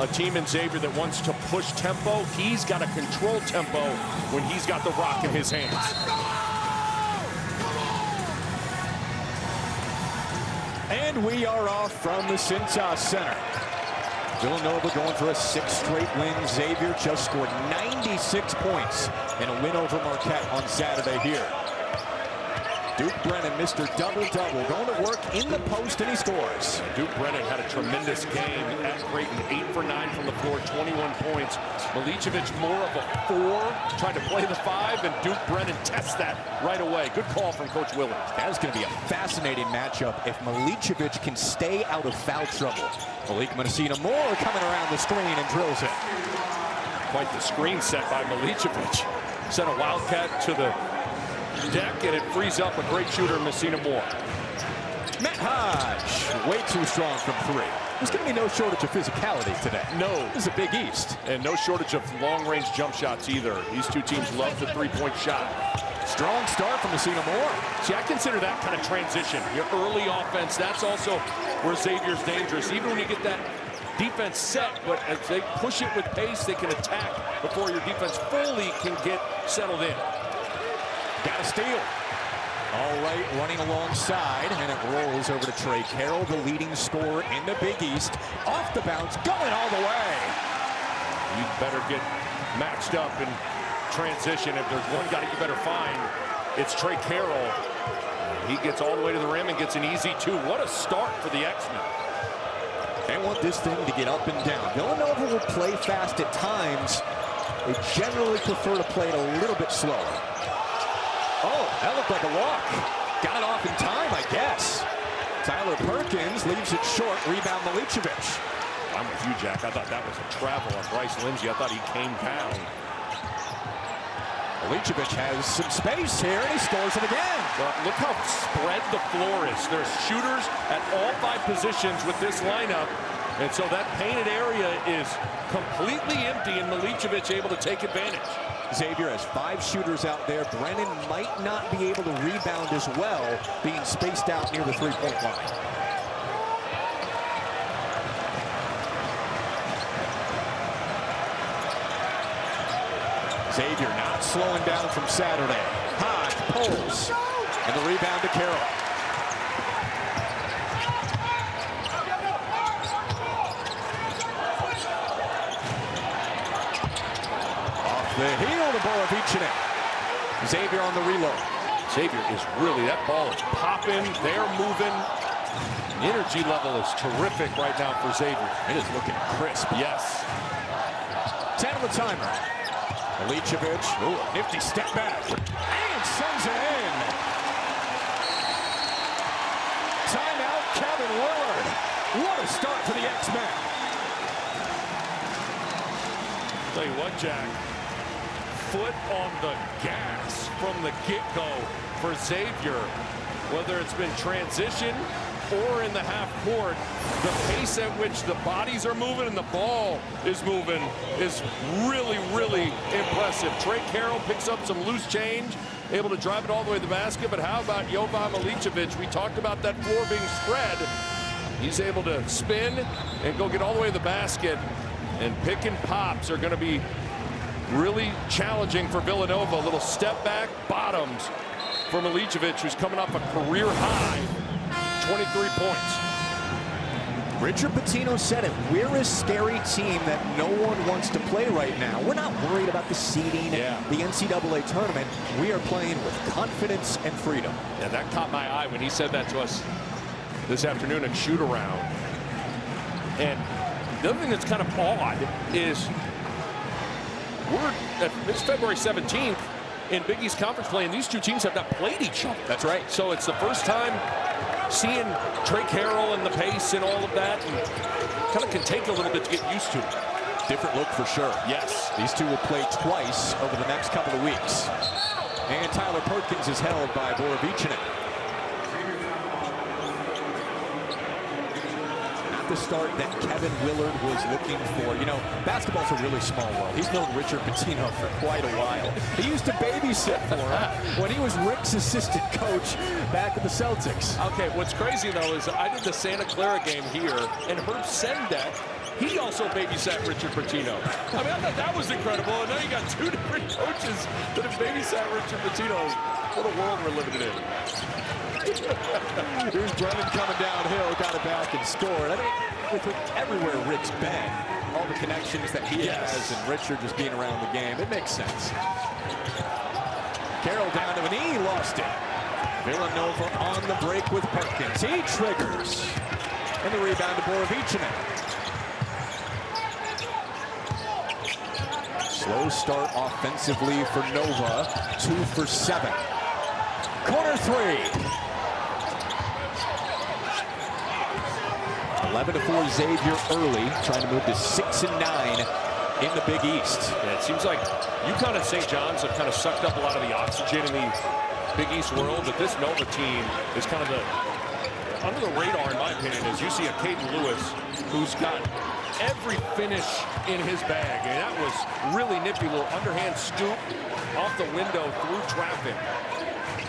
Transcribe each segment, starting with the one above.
a team in Xavier that wants to push tempo. He's got to control tempo when he's got the rock in his hands. And we are off from the Cintas Center. Villanova going for a 6th straight win. Xavier just scored 96 points in a win over Marquette on Saturday here. Duke Brennan, Mr. Double-Double, going to work in the post, and he scores. Duke Brennan had a tremendous game at Creighton. 8 for 9 from the floor, 21 points. Milicevic more of a 4, tried to play the 5, and Duke Brennan tests that right away. Good call from Coach Willard. That is going to be a fascinating matchup if Milicevic can stay out of foul trouble. Malik Moore coming around the screen and drills it. Quite the screen set by Milicevic. Sent a Wildcat to the deck, and it frees up a great shooter, Moore. Matt Hodge, way too strong from 3. There's going to be no shortage of physicality today. No. This is a Big East. And no shortage of long-range jump shots either. These two teams love the three-point shot. Strong start from Moore. See, I consider that kind of transition. Your early offense, that's also where Xavier's dangerous. Even when you get that defense set, but as they push it with pace, they can attack before your defense fully can get settled in. Got a steal. All right, running alongside, and it rolls over to Trey Carroll, the leading scorer in the Big East. Off the bounce, going all the way. You better get matched up in transition. If there's one guy you better find, it's Trey Carroll. He gets all the way to the rim and gets an easy 2. What a start for the X-Men. They want this thing to get up and down. Villanova will play fast at times. They generally prefer to play it a little bit slower. Oh, that looked like a walk. Got it off in time, I guess. Tyler Perkins leaves it short. Rebound Milicevic. I'm with you, Jack. I thought that was a travel on Bryce Lindsey. I thought he came down. Milicevic has some space here, and he scores it again. Well, look how spread the floor is. There's shooters at all 5 positions with this lineup. And so that painted area is completely empty, and Milicevic able to take advantage. Xavier has 5 shooters out there. Brennan might not be able to rebound as well, being spaced out near the 3-point line. Xavier not slowing down from Saturday. Hodge pulls, and the rebound to Carroll. The heel to Borovichinen. Xavier on the reload. Xavier is really, that ball is popping. They're moving. The energy level is terrific right now for Xavier. It is looking crisp. Yes. 10 on the timer. Milicevic, nifty step back. And sends it in. Timeout, Kevin Willard. What a start for the X-Men. Tell you what, Jack. Foot on the gas from the get-go for Xavier. Whether it's been transition or in the half court, the pace at which the bodies are moving and the ball is moving is really, really impressive. Trey Carroll picks up some loose change, able to drive it all the way to the basket, but how about Jovan Milicevic? We talked about that floor being spread. He's able to spin and go get all the way to the basket, and pick and pops are going to be really challenging for Villanova. A little step back, bottoms for Milicevic, who's coming off a career high 23 points. Richard Pitino said it. We're a scary team that no one wants to play right now. We're not worried about the seeding, the NCAA tournament. We are playing with confidence and freedom. Yeah, that caught my eye when he said that to us this afternoon at shoot around. And the other thing that's kind of odd is it's February 17th in Big East Conference play, and these two teams have not played each other. That's right. So it's the first time seeing Trey Carroll and the pace and all of that, and kind of can take a little bit to get used to. Different look for sure. Yes. These two will play twice over the next couple of weeks. And Tyler Perkins is held by Borovichinen. The start that Kevin Willard was looking for. You know, basketball's a really small world. He's known Richard Pitino for quite a while. He used to babysit for him when he was Rick's assistant coach back at the Celtics. Okay, what's crazy though is I did the Santa Clara game here, and Herb Sendek he also babysat Richard Pitino. I mean, I thought that was incredible. And now you got two different coaches that have babysat Richard Pitino. What a world we're living in. Here's Brennan coming downhill, got it back and scored. I mean, with everywhere Rick's been, all the connections that he has, and Richard just being around the game, it makes sense. Carroll down to a knee, lost it. Villanova on the break with Perkins. He triggers. And the rebound to Borovichinen. Slow start offensively for Nova. 2 for 7. Corner three. 11-4 Xavier early, trying to move to 6-9 in the Big East. Yeah, it seems like UConn and St. John's have kind of sucked up a lot of the oxygen in the Big East world, but this Nova team is kind of under the radar, in my opinion, as you see a Caden Lewis who's got every finish in his bag. And that was really nippy, little underhand scoop off the window through traffic.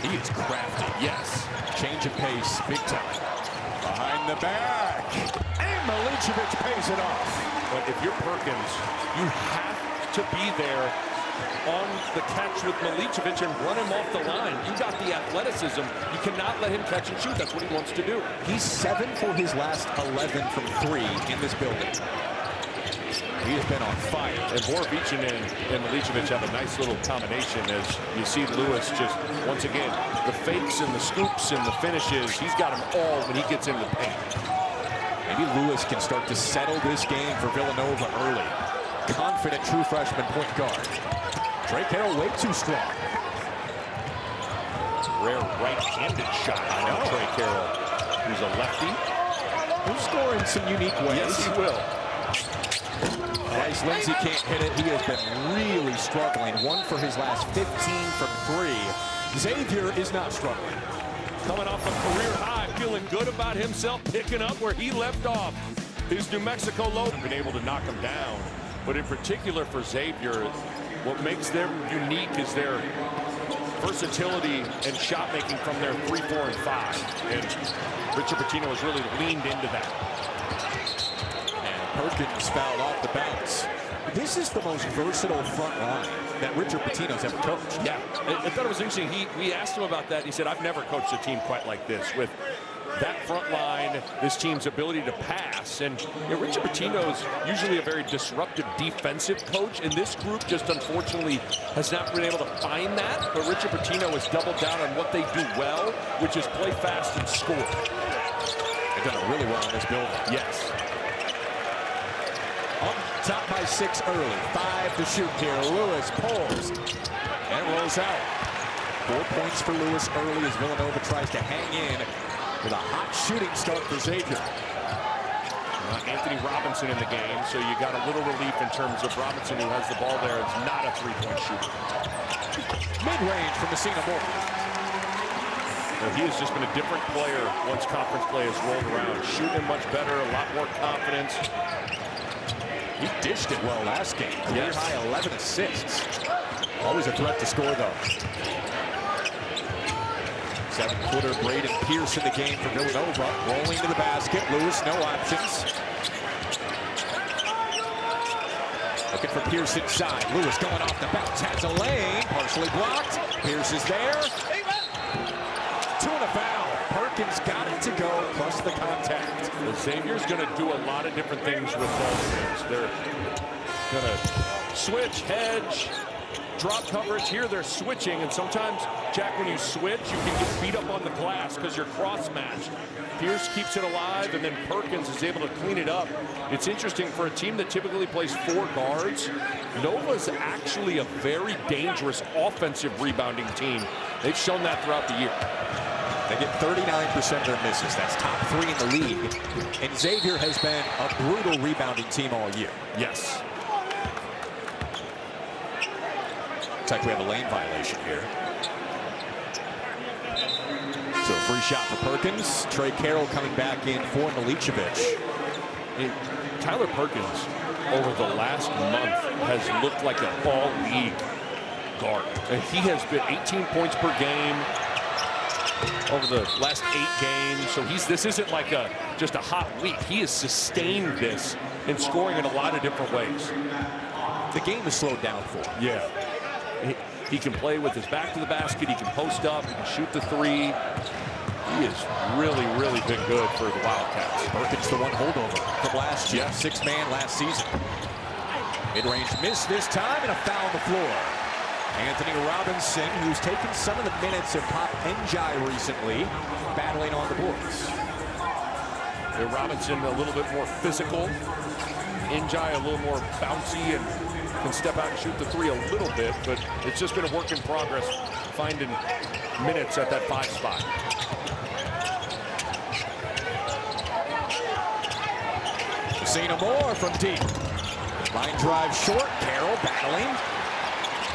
He is crafty. Yes. Change of pace, big time. Behind the back. And Milicevic pays it off. But if you're Perkins, you have to be there on the catch with Milicevic and run him off the line. You got the athleticism. You cannot let him catch and shoot. That's what he wants to do. He's 7 for his last 11 from 3 in this building. He has been on fire. And Borovichinen and Milicevic have a nice little combination as you see Lewis just, once again, the fakes and the scoops and the finishes. He's got them all when he gets in the paint. Maybe Lewis can start to settle this game for Villanova early. Confident true freshman point guard. Trey Carroll way too strong. Rare right-handed shot by Trey Carroll, who's a lefty. He'll score in some unique ways. Yes, he will. Bryce Lindsey can't hit it. He has been really struggling. 1 for his last 15 from 3. Xavier is not struggling. Coming off a career high, feeling good about himself, picking up where he left off. His New Mexico low, been able to knock him down. But in particular for Xavier, what makes them unique is their versatility and shot making from their 3, 4, and 5. And Richard Pitino has really leaned into that. Perkins fouled off the bounce. This is the most versatile front line that Richard Pitino's ever coached. Yeah, I thought it was interesting. We asked him about that. He said, I've never coached a team quite like this. With that front line, this team's ability to pass. And Richard Pitino's usually a very disruptive defensive coach. And this group just unfortunately has not been able to find that. But Richard Pitino has doubled down on what they do well, which is play fast and score. They've done it really well in this building. Yes. Up top by 6 early. 5 to shoot here. Lewis pulls and rolls out. 4 points for Lewis early as Villanova tries to hang in with a hot shooting start for Xavier. Anthony Robinson in the game, so you got a little relief in terms of Robinson, who has the ball there. It's not a 3-point shooter. Mid-range from Messina Moore. He has just been a different player once conference play has rolled around. Shooting much better, a lot more confidence. He dished it well last game. Career high 11 assists. Always a threat to score, though. 7-footer Braden Pierce in the game for Villanova. Rolling to the basket. Lewis, no options. Looking for Pierce inside. Lewis going off the bounce. Has a lane. Partially blocked. Pierce is there. 2 and a foul. Perkins got it to go, plus the contact. Well, Xavier's going to do a lot of different things with those. They're going to switch, hedge, drop coverage. Here they're switching, and sometimes, Jack, when you switch, you can get beat up on the glass because you're cross-matched. Pierce keeps it alive, and then Perkins is able to clean it up. It's interesting for a team that typically plays 4 guards. Nova's actually a very dangerous offensive rebounding team. They've shown that throughout the year. They get 39% of their misses. That's top 3 in the league. And Xavier has been a brutal rebounding team all year. Yes. Looks like we have a lane violation here. So a free shot for Perkins. Trey Carroll coming back in for Milicevic. Tyler Perkins, over the last month, has looked like an all-league guard. And he has been 18 points per game. over the last 8 games. So this isn't like just a hot week. He has sustained this and scoring in a lot of different ways. The game is slowed down for him. Yeah. He can play with his back to the basket. He can post up. He can shoot the 3. He has really, really been good for the Wildcats. Perkins the one holdover from last year. 6-man last season. Mid-range miss this time, and a foul on the floor. Anthony Robinson, who's taken some of the minutes of Pop Njai recently, battling on the boards. Robinson a little bit more physical. Njai a little more bouncy and can step out and shoot the 3 a little bit, but it's just been a work in progress finding minutes at that 5 spot. Cena Moore from deep. Line drive short. Carroll battling.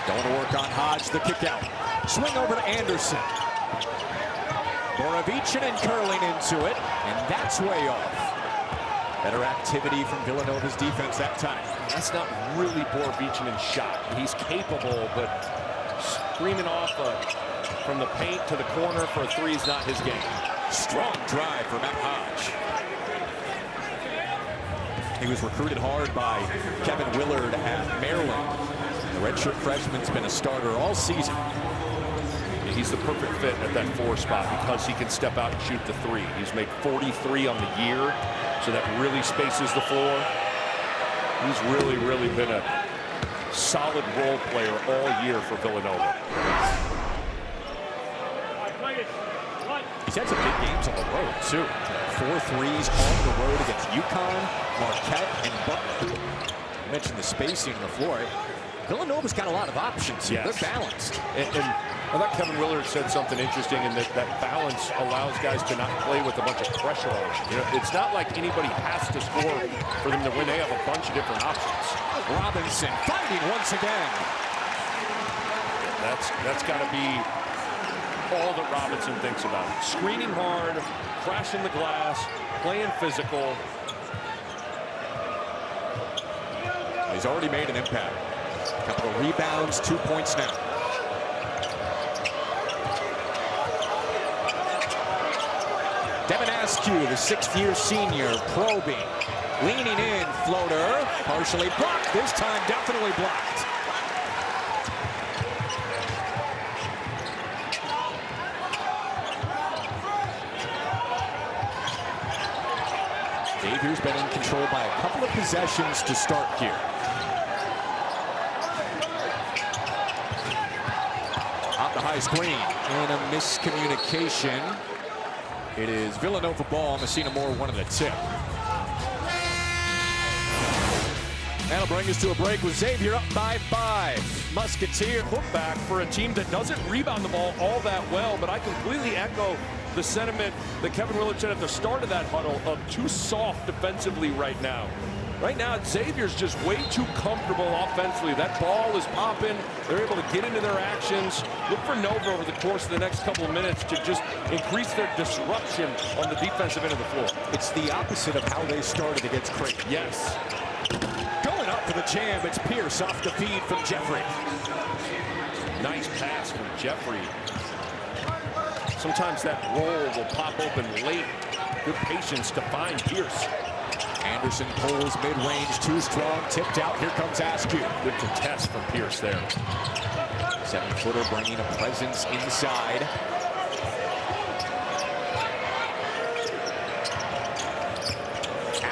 Going to work on Hodge, the kick out. Swing over to Anderson. Borovicin and curling into it, and that's way off. Better activity from Villanova's defense that time. That's not really Borovicin's shot. He's capable, but screaming off from the paint to the corner for a 3 is not his game. Strong drive for Matt Hodge. He was recruited hard by Kevin Willard at Maryland. The redshirt freshman's been a starter all season. He's the perfect fit at that 4 spot because he can step out and shoot the 3. He's made 43 on the year, so that really spaces the floor. He's really, really been a solid role player all year for Villanova. He's had some big games on the road, too. 4 threes on the road against UConn, Marquette, and Butler. You mentioned the spacing on the floor. Villanova's got a lot of options here. Yes. They're balanced. And I thought Kevin Willard said something interesting in that balance allows guys to not play with a bunch of pressure on them. You know, it's not like anybody has to score for them to win. They have a bunch of different options. Robinson fighting once again. That's got to be all that Robinson thinks about. Screening hard, crashing the glass, playing physical. He's already made an impact. A couple of rebounds, 2 points now. Devin Askew, the 6th-year senior, probing. Leaning in, floater, partially blocked. This time, definitely blocked. Xavier's been in control by a couple of possessions to start here. Off the high screen, and a miscommunication. It is Villanova ball. Messina Moore one of the tip. That'll bring us to a break with Xavier up by 5. Musketeer Putback for a team that doesn't rebound the ball all that well, but I completely echo the sentiment that Kevin Willard said at the start of that huddle of too soft defensively right now. Right now, Xavier's just way too comfortable offensively. That ball is popping. They're able to get into their actions. Look for Nova over the course of the next couple of minutes to just increase their disruption on the defensive end of the floor. It's the opposite of how they started against Creighton. Yes. Going up for the jam, it's Pierce off the feed from Jeffrey. Nice pass from Jeffrey. Sometimes that roll will pop open late. Good patience to find Pierce. Anderson pulls mid-range, too strong, tipped out. Here comes Askew. Good contest from Pierce there. 7-footer bringing a presence inside.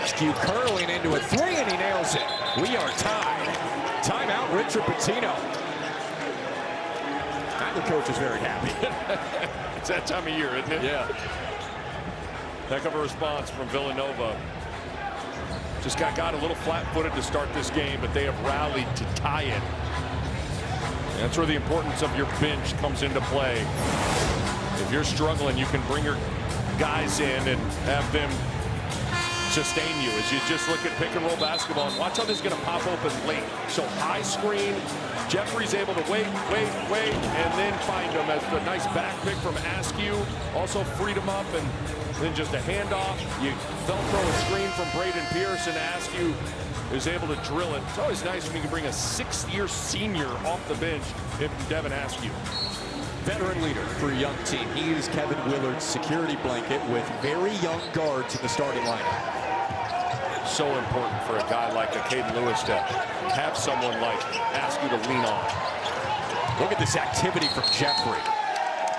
Askew curling into a 3, and he nails it. We are tied. Timeout, Richard Pitino. The coach is very happy. It's that time of year, isn't it? Yeah. Heck of a response from Villanova. Just got a little flat-footed to start this game, but they have rallied to tie it. And that's where the importance of your bench comes into play. If you're struggling, you can bring your guys in and have them sustain you as you just look at pick-and-roll basketball. And watch how this is going to pop open late. So high screen. Jeffrey's able to wait, and then find him as the nice back pick from Askew. Also freed him up, and then just a handoff. You Velcro a screen from Braden Pierce, and Askew is able to drill it. It's always nice when you can bring a 6th-year senior off the bench in Devin Askew. veteran leader for a young team. He is Kevin Willard's security blanket with very young guards in the starting lineup. So important for a guy like a Caden Lewis to have someone like Askew to lean on. Look at this activity from Jeffrey.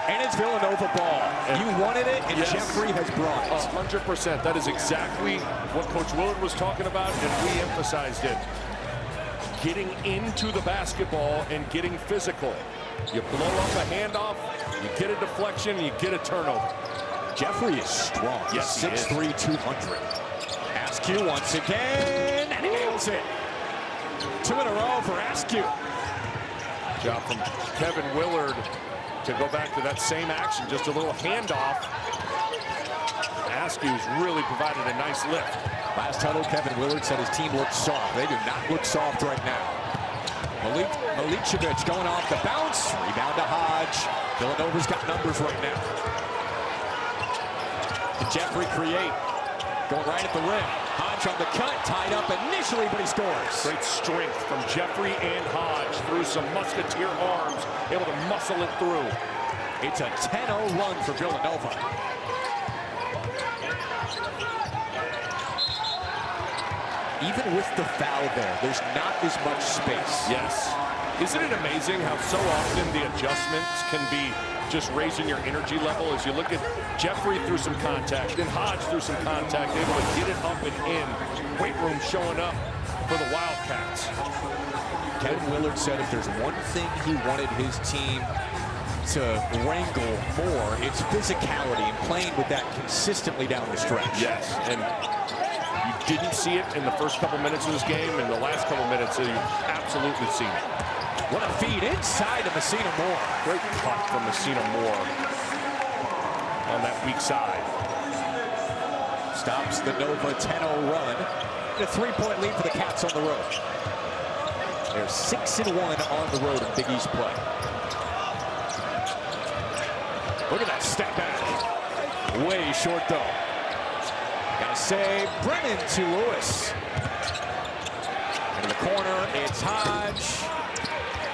And it's Villanova ball. And you wanted it, and yes, Jeffrey has brought it. 100%. That is exactly what Coach Willard was talking about, and we emphasized it. Getting into the basketball and getting physical. You blow up a handoff, you get a deflection, and you get a turnover. Jeffrey is strong. Yes, 6'3", 200. Askew once again, and he nails it. 2 in a row for Askew. Job from Kevin Willard to go back to that same action, just a little handoff. Askew's really provided a nice lift. Last huddle, Kevin Willard said his team looked soft. They do not look soft right now. Milicevic going off the bounce. Rebound to Hodge. Villanova's got numbers right now. And Jeffrey create. Going right at the rim. Hodge on the cut, tied up initially, but he scores. Great strength from Jeffrey and Hodge through some Musketeer arms, able to muscle it through. It's a 10-0 run for Villanova. Even with the foul there, there's not as much space. Yes. Isn't it amazing how so often the adjustments can be just raising your energy level? As you look at Jeffrey through some contact, then Hodge through some contact, able to get it up and in. Weight room showing up for the Wildcats. Kevin Willard said if there's one thing he wanted his team to wrangle more, it's physicality and playing with that consistently down the stretch. Yes, and you didn't see it in the first couple minutes of this game, and the last couple minutes you've absolutely seen it. What a feed inside to Messina Moore. Great cut from Messina Moore on that weak side. Stops the Nova 10-0 run. A 3-point lead for the Cats on the road. They're 6-1 on the road in Big East play. Look at that step back. Way short though. Gotta say, Brennan to Lewis. Into the corner, it's Hodge.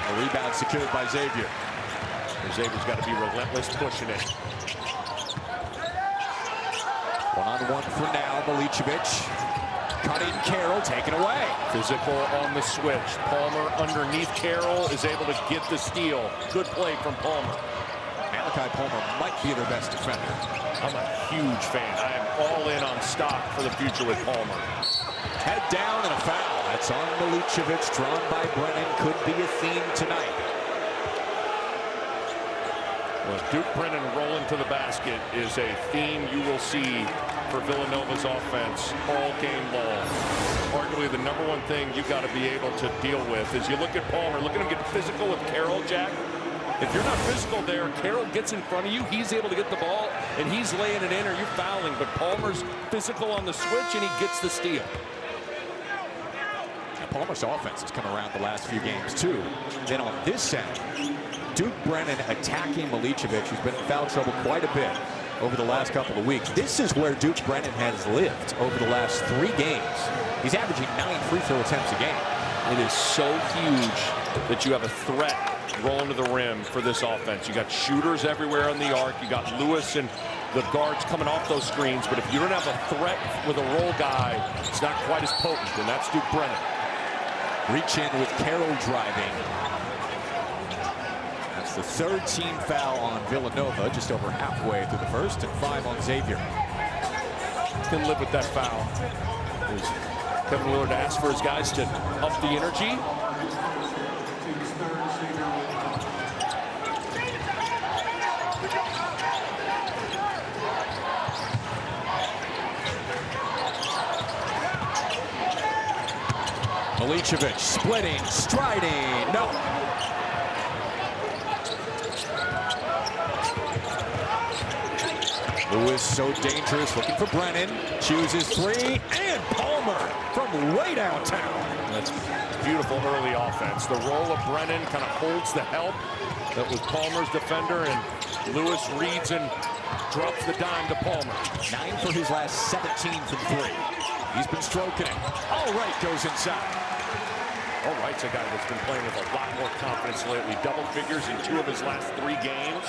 The rebound secured by Xavier. Xavier's got to be relentless pushing it. One-on-one for now, Milicevic. Cutting Carroll, taken away. Physical on the switch. Palmer underneath Carroll is able to get the steal. Good play from Palmer. Malachi Palmer might be their best defender. I'm a huge fan. I am all in on stock for the future with Palmer. Head down and a foul. That's on Milicevic, drawn by Brennan. Could be a theme tonight. Well, Duke Brennan rolling to the basket is a theme you will see for Villanova's offense all game long. Arguably the #1 thing you've got to be able to deal with is you look at Palmer, look at him get physical with Carroll, Jack. If you're not physical there, Carroll gets in front of you, he's able to get the ball, and he's laying it in or you're fouling. But Palmer's physical on the switch, and he gets the steal. Palmer's offense has come around the last few games, too. Then on this end, Duke Brennan attacking Milicevic, who's been in foul trouble quite a bit over the last couple of weeks. This is where Duke Brennan has lived over the last 3 games. He's averaging 9 free throw attempts a game. It is so huge that you have a threat rolling to the rim for this offense. You got shooters everywhere on the arc. You got Lewis and the guards coming off those screens. But if you don't have a threat with a roll guy, it's not quite as potent, and that's Duke Brennan. Reach in with Carroll driving. That's the 3rd team foul on Villanova, just over halfway through the first, and 5 on Xavier. Can live with that foul. Kevin Willard asked for his guys to up the energy. Milicevic splitting, striding, no. Lewis so dangerous, looking for Brennan, chooses 3, and Palmer from way downtown. That's beautiful early offense. The roll of Brennan kind of holds the help that was Palmer's defender, and Lewis reads and drops the dime to Palmer. 9 for his last 17 from 3. He's been stroking it. All right, goes inside. All right's a guy that's been playing with a lot more confidence lately. Double figures in 2 of his last 3 games.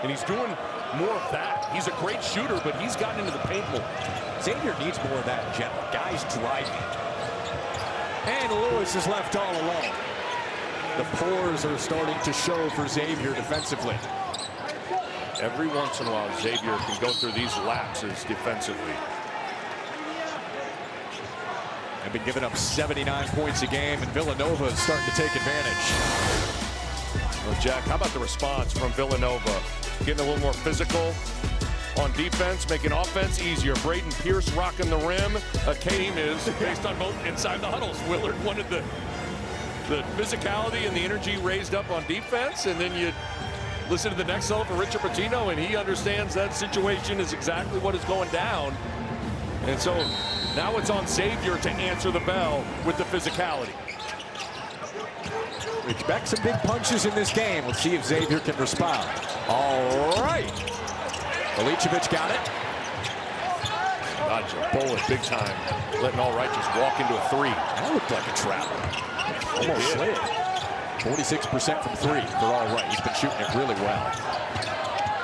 And he's doing more of that. He's a great shooter, but he's gotten into the paint more. Xavier needs more of that in general. Guys driving. And Lewis is left all alone. The pores are starting to show for Xavier defensively. Every once in a while, Xavier can go through these lapses defensively. They've been giving up 79 points a game, and Villanova is starting to take advantage. Well, Jack, how about the response from Villanova? Getting a little more physical on defense, making offense easier. Braden Pierce rocking the rim. Kane is based on both inside the huddles. Willard wanted the physicality and the energy raised up on defense, and then you listen to the next level for Richard Pitino, and he understands that situation is exactly what is going down. And so now it's on Xavier to answer the bell with the physicality. We expect some big punches in this game. Let's see if Xavier can respond. All right. Milicevic got it. Dodge a bullet big time. Letting All Right just walk into a 3. That looked like a trap. Almost slid. 46% from 3 for All Right. He's been shooting it really well.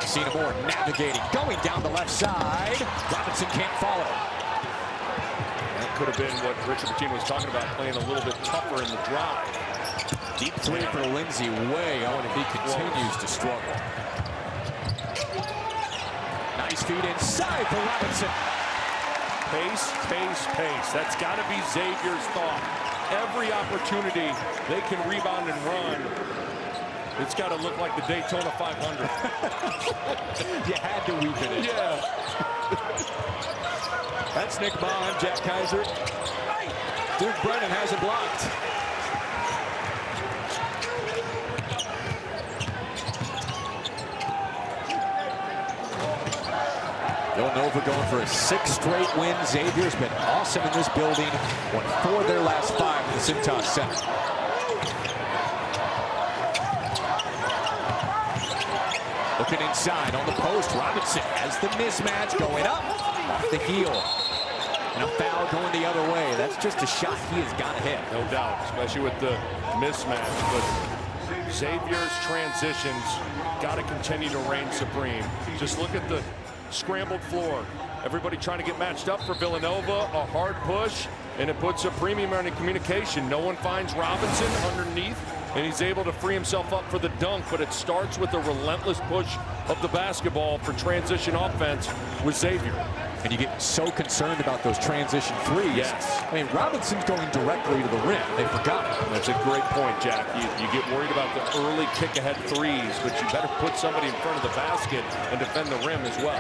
Cena Moore navigating, going down the left side. Robinson can't follow. That could have been what Richard Pitino was talking about, playing a little bit tougher in the drive. Deep 3 for Lindsey, way on, and he continues to struggle. Nice feed inside for Robinson. Pace, pace, pace. That's got to be Xavier's thought. Every opportunity they can rebound and run, it's got to look like the Daytona 500. You had to weaken it. Yeah. That's Nick Bond, Jack Kaiser. Duke Brennan has it blocked. Villanova going for a 6th straight win. Xavier's been awesome in this building. Won 4 of their last 5 in the Cintas Center. Looking inside on the post. Robinson has the mismatch going up off the heel. And a foul going the other way. That's just a shot he has got to hit. No doubt, especially with the mismatch. But Xavier's transitions got to continue to reign supreme. Just look at the scrambled floor. Everybody trying to get matched up for Villanova. A hard push, and it puts a premium on the communication. No one finds Robinson underneath, and he's able to free himself up for the dunk, but it starts with a relentless push of the basketball for transition offense with Xavier. And you get so concerned about those transition 3s. Yes. I mean, Robinson's going directly to the rim. They forgot it. That's a great point, Jack. You get worried about the early kick-ahead 3s, but you better put somebody in front of the basket and defend the rim as well.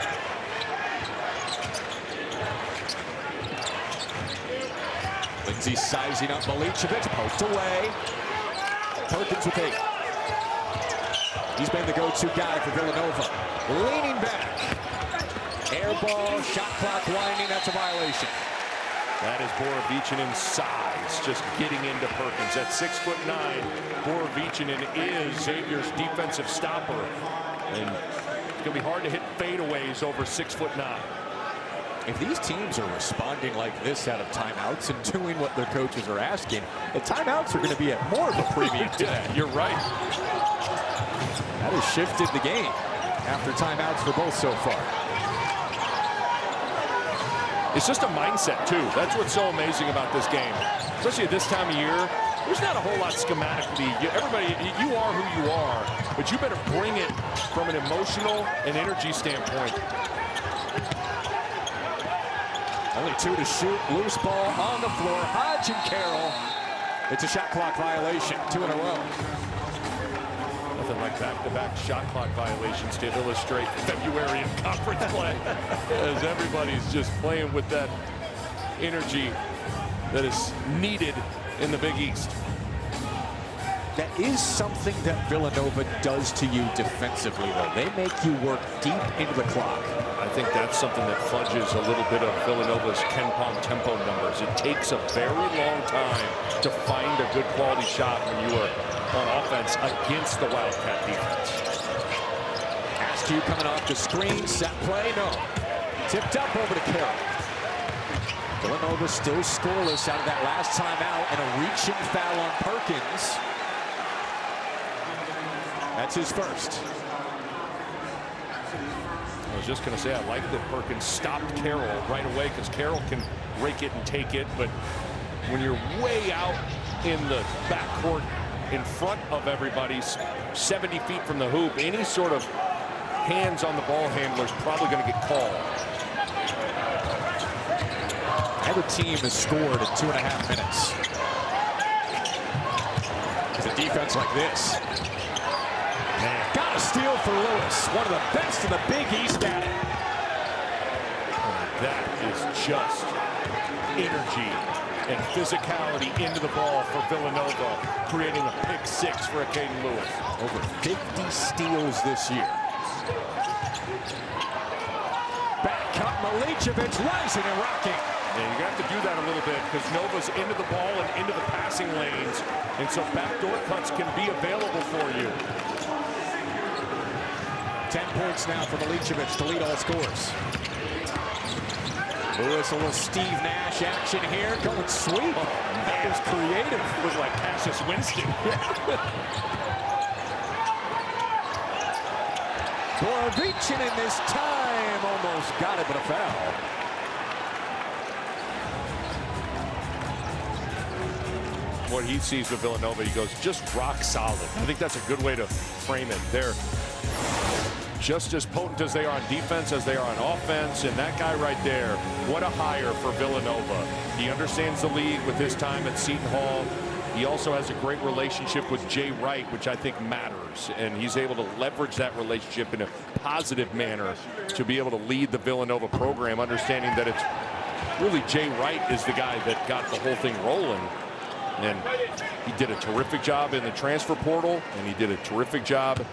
Lindsey sizing up Milicevic, poked away. Perkins with 8. He's been the go-to guy for Villanova. Leaning back. Air ball, shot clock winding, that's a violation. That is Borovichinen size, just getting into Perkins. At 6'9", Borovichinen is Xavier's defensive stopper. And it's going to be hard to hit fadeaways over 6'9". If these teams are responding like this out of timeouts and doing what their coaches are asking, the timeouts are going to be at more of a premium today. You're right. That has shifted the game after timeouts for both so far. It's just a mindset, too. That's what's so amazing about this game. Especially at this time of year, there's not a whole lot schematically. Everybody, you are who you are, but you better bring it from an emotional and energy standpoint. Only 2 to shoot. Loose ball on the floor. Hodge and Carroll. It's a shot clock violation. 2 in a row. Nothing like back-to-back shot clock violations to illustrate February in conference play. As everybody's just playing with that energy that is needed in the Big East. That is something that Villanova does to you defensively, though. They make you work deep into the clock. I think that's something that fudges a little bit of Villanova's KenPom tempo numbers. It takes a very long time to find a good quality shot when you are on offense against the Wildcat defense. Askew coming off the screen, set play, no. Tipped up over to Carroll. Villanova still scoreless out of that last timeout, and a reaching foul on Perkins. That's his first. I was just going to say, I like that Perkins stopped Carroll right away, because Carroll can rake it and take it. But when you're way out in the backcourt in front of everybody, 70 feet from the hoop, any sort of hands on the ball handler is probably going to get called. Every team has scored in 2.5 minutes. It's a defense like this. Man. Got a steal for Lewis. One of the best in the Big East at it. That is just energy and physicality into the ball for Villanova, creating a pick 6 for Caden Lewis. Over 50 steals this year. Back cut, Milicevic rising and rocking. And you have to do that a little bit, because Nova's into the ball and into the passing lanes, and so backdoor cuts can be available for you. 10 points now for Milicevic to lead all scores. Lewis, a little Steve Nash action here, going sweep. Oh, that was creative. It was like Cassius Winston. Borovicin in this time almost got it, but a foul. What he sees with Villanova, he goes just rock solid. I think that's a good way to frame it. They're just as potent as they are on defense as they are on offense, and that guy right there, what a hire for Villanova. He understands the league with his time at Seton Hall. He also has a great relationship with Jay Wright, which I think matters, and he's able to leverage that relationship in a positive manner to be able to lead the Villanova program, understanding that it's really Jay Wright is the guy that got the whole thing rolling. And he did a terrific job in the transfer portal, and he did a terrific job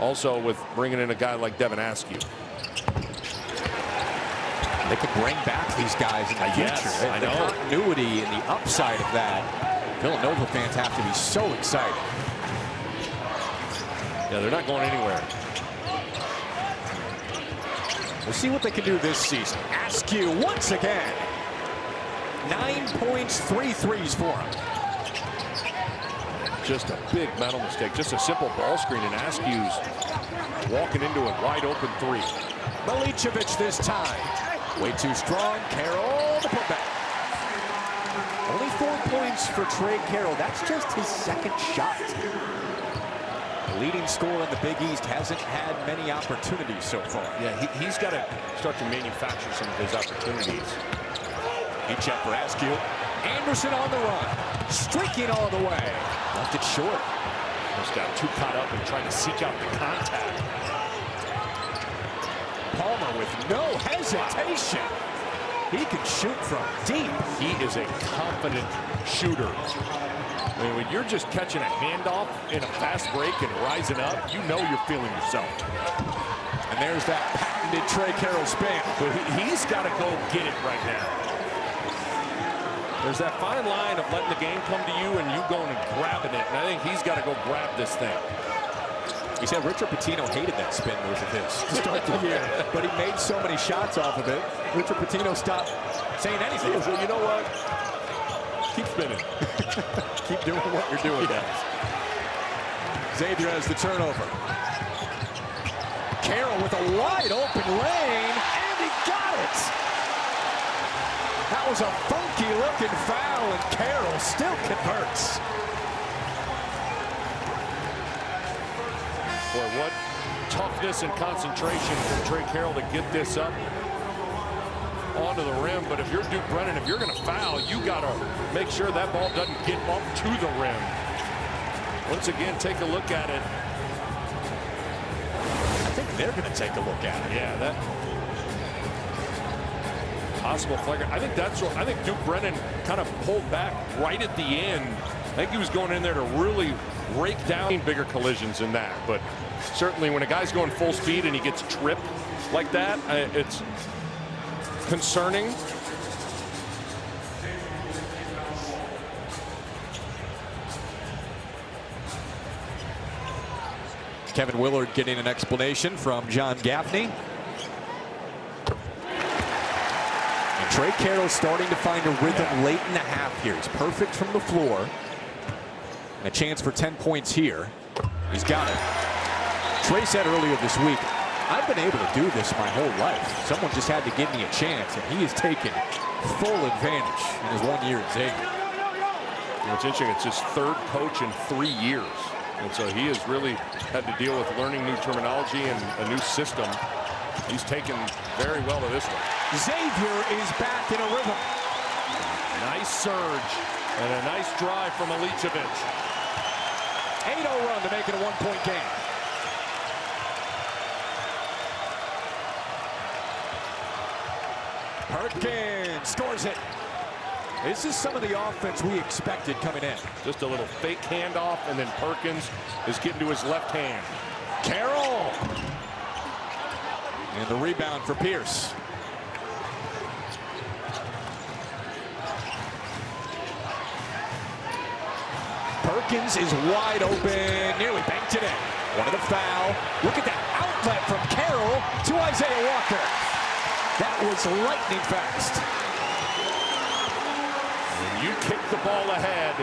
also with bringing in a guy like Devin Askew. They could bring back these guys in the future. I know. The continuity and the upside of that. Villanova fans have to be so excited. Yeah, they're not going anywhere. We'll see what they can do this season. Askew once again. 9 points, 3 threes for him. Just a big mental mistake. Just a simple ball screen, and Askew's walking into a wide open 3. Milicevic this time. Way too strong. Carroll, the putback. Only 4 points for Trey Carroll. That's just his second shot. The leading scorer in the Big East hasn't had many opportunities so far. Yeah, he's got to start to manufacture some of his opportunities. He checked for Askew. Anderson on the run. Streaking all the way. Left it short. Just got too caught up in trying to seek out the contact. Palmer with no hesitation. He can shoot from deep. He is a confident shooter. I mean, when you're just catching a handoff in a fast break and rising up, you know you're feeling yourself. And there's that patented Trey Carroll spin. But he's got to go get it right now. There's that fine line of letting the game come to you and you going and grabbing it. And I think he's got to go grab this thing. He said Richard Pitino hated that spin move of his to start the year, but he made so many shots off of it. Richard Pitino stopped saying anything. So you know what? Keep spinning. Keep doing what you're doing, guys. Xavier has the turnover. Carroll with a wide open lane, and he got it. That was a funky looking foul, and Carroll still converts. Boy, what toughness and concentration from Trey Carroll to get this up onto the rim. But if you're Duke Brennan, if you're going to foul, you got to make sure that ball doesn't get up to the rim. Once again, take a look at it. I think they're going to take a look at it. Yeah, that possible flagrant. I think that's what I think Duke Brennan kind of pulled back right at the end. I think he was going in there to really rake down bigger collisions than that. But certainly when a guy's going full speed and he gets tripped like that, it's concerning. Kevin Willard getting an explanation from John Gaffney. And Trey Carroll starting to find a rhythm late in the half here. He's perfect from the floor. And a chance for 10 points here. He's got it. Trey said earlier this week, I've been able to do this my whole life. Someone just had to give me a chance, and he has taken full advantage in his 1 year at Xavier. You know, it's interesting. It's his third coach in 3 years. And so he has really had to deal with learning new terminology and a new system. He's taken very well to this one. Xavier is back in a rhythm. Nice surge and a nice drive from Milicevic. 8-0 run to make it a 1-point game. Perkins scores it. This is some of the offense we expected coming in. Just a little fake handoff, and then Perkins is getting to his left hand. Carroll. And the rebound for Pierce. Perkins is wide open, nearly banked it in. One of the foul. Look at that outlet from Carroll to Isaiah Walker. That was lightning fast. When you kick the ball ahead,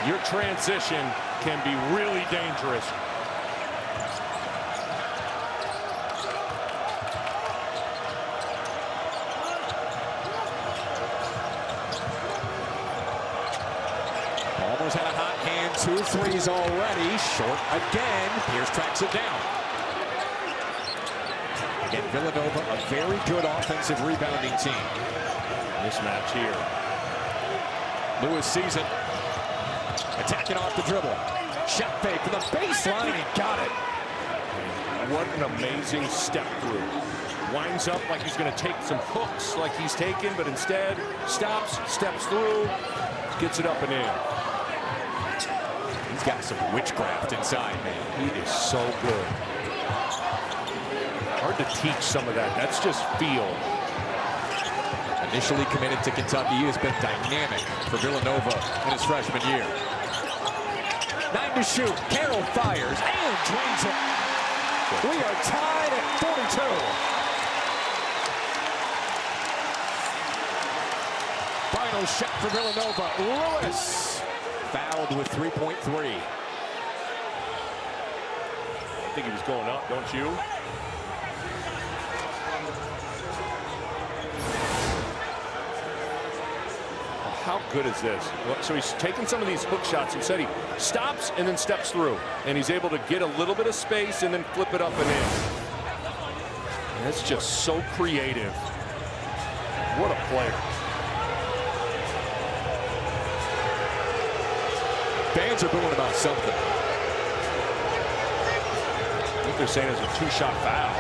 your transition can be really dangerous. Almost had a hot hand, 2 threes already. Short again. Pierce tracks it down. Again, Villanova, a very good offensive rebounding team. Mismatch here. Lewis sees it. Attacking off the dribble. Shot fake from the baseline. He got it. What an amazing step through. Winds up like he's going to take some hooks like he's taken, but instead stops, steps through, gets it up and in. He's got some witchcraft inside, man. He is so good. Hard to teach some of that. That's just feel. Initially committed to Kentucky, he has been dynamic for Villanova in his freshman year. 9 to shoot. Carroll fires and drains it. We are tied at 42. Final shot for Villanova. Lewis fouled with 3.3. I think he was going up, don't you? How good is this? So he's taking some of these hook shots. Instead, he stops and then steps through. And he's able to get a little bit of space and then flip it up and in. And that's just so creative. What a player. Fans are booing about something. I think they're saying it's a 2-shot foul.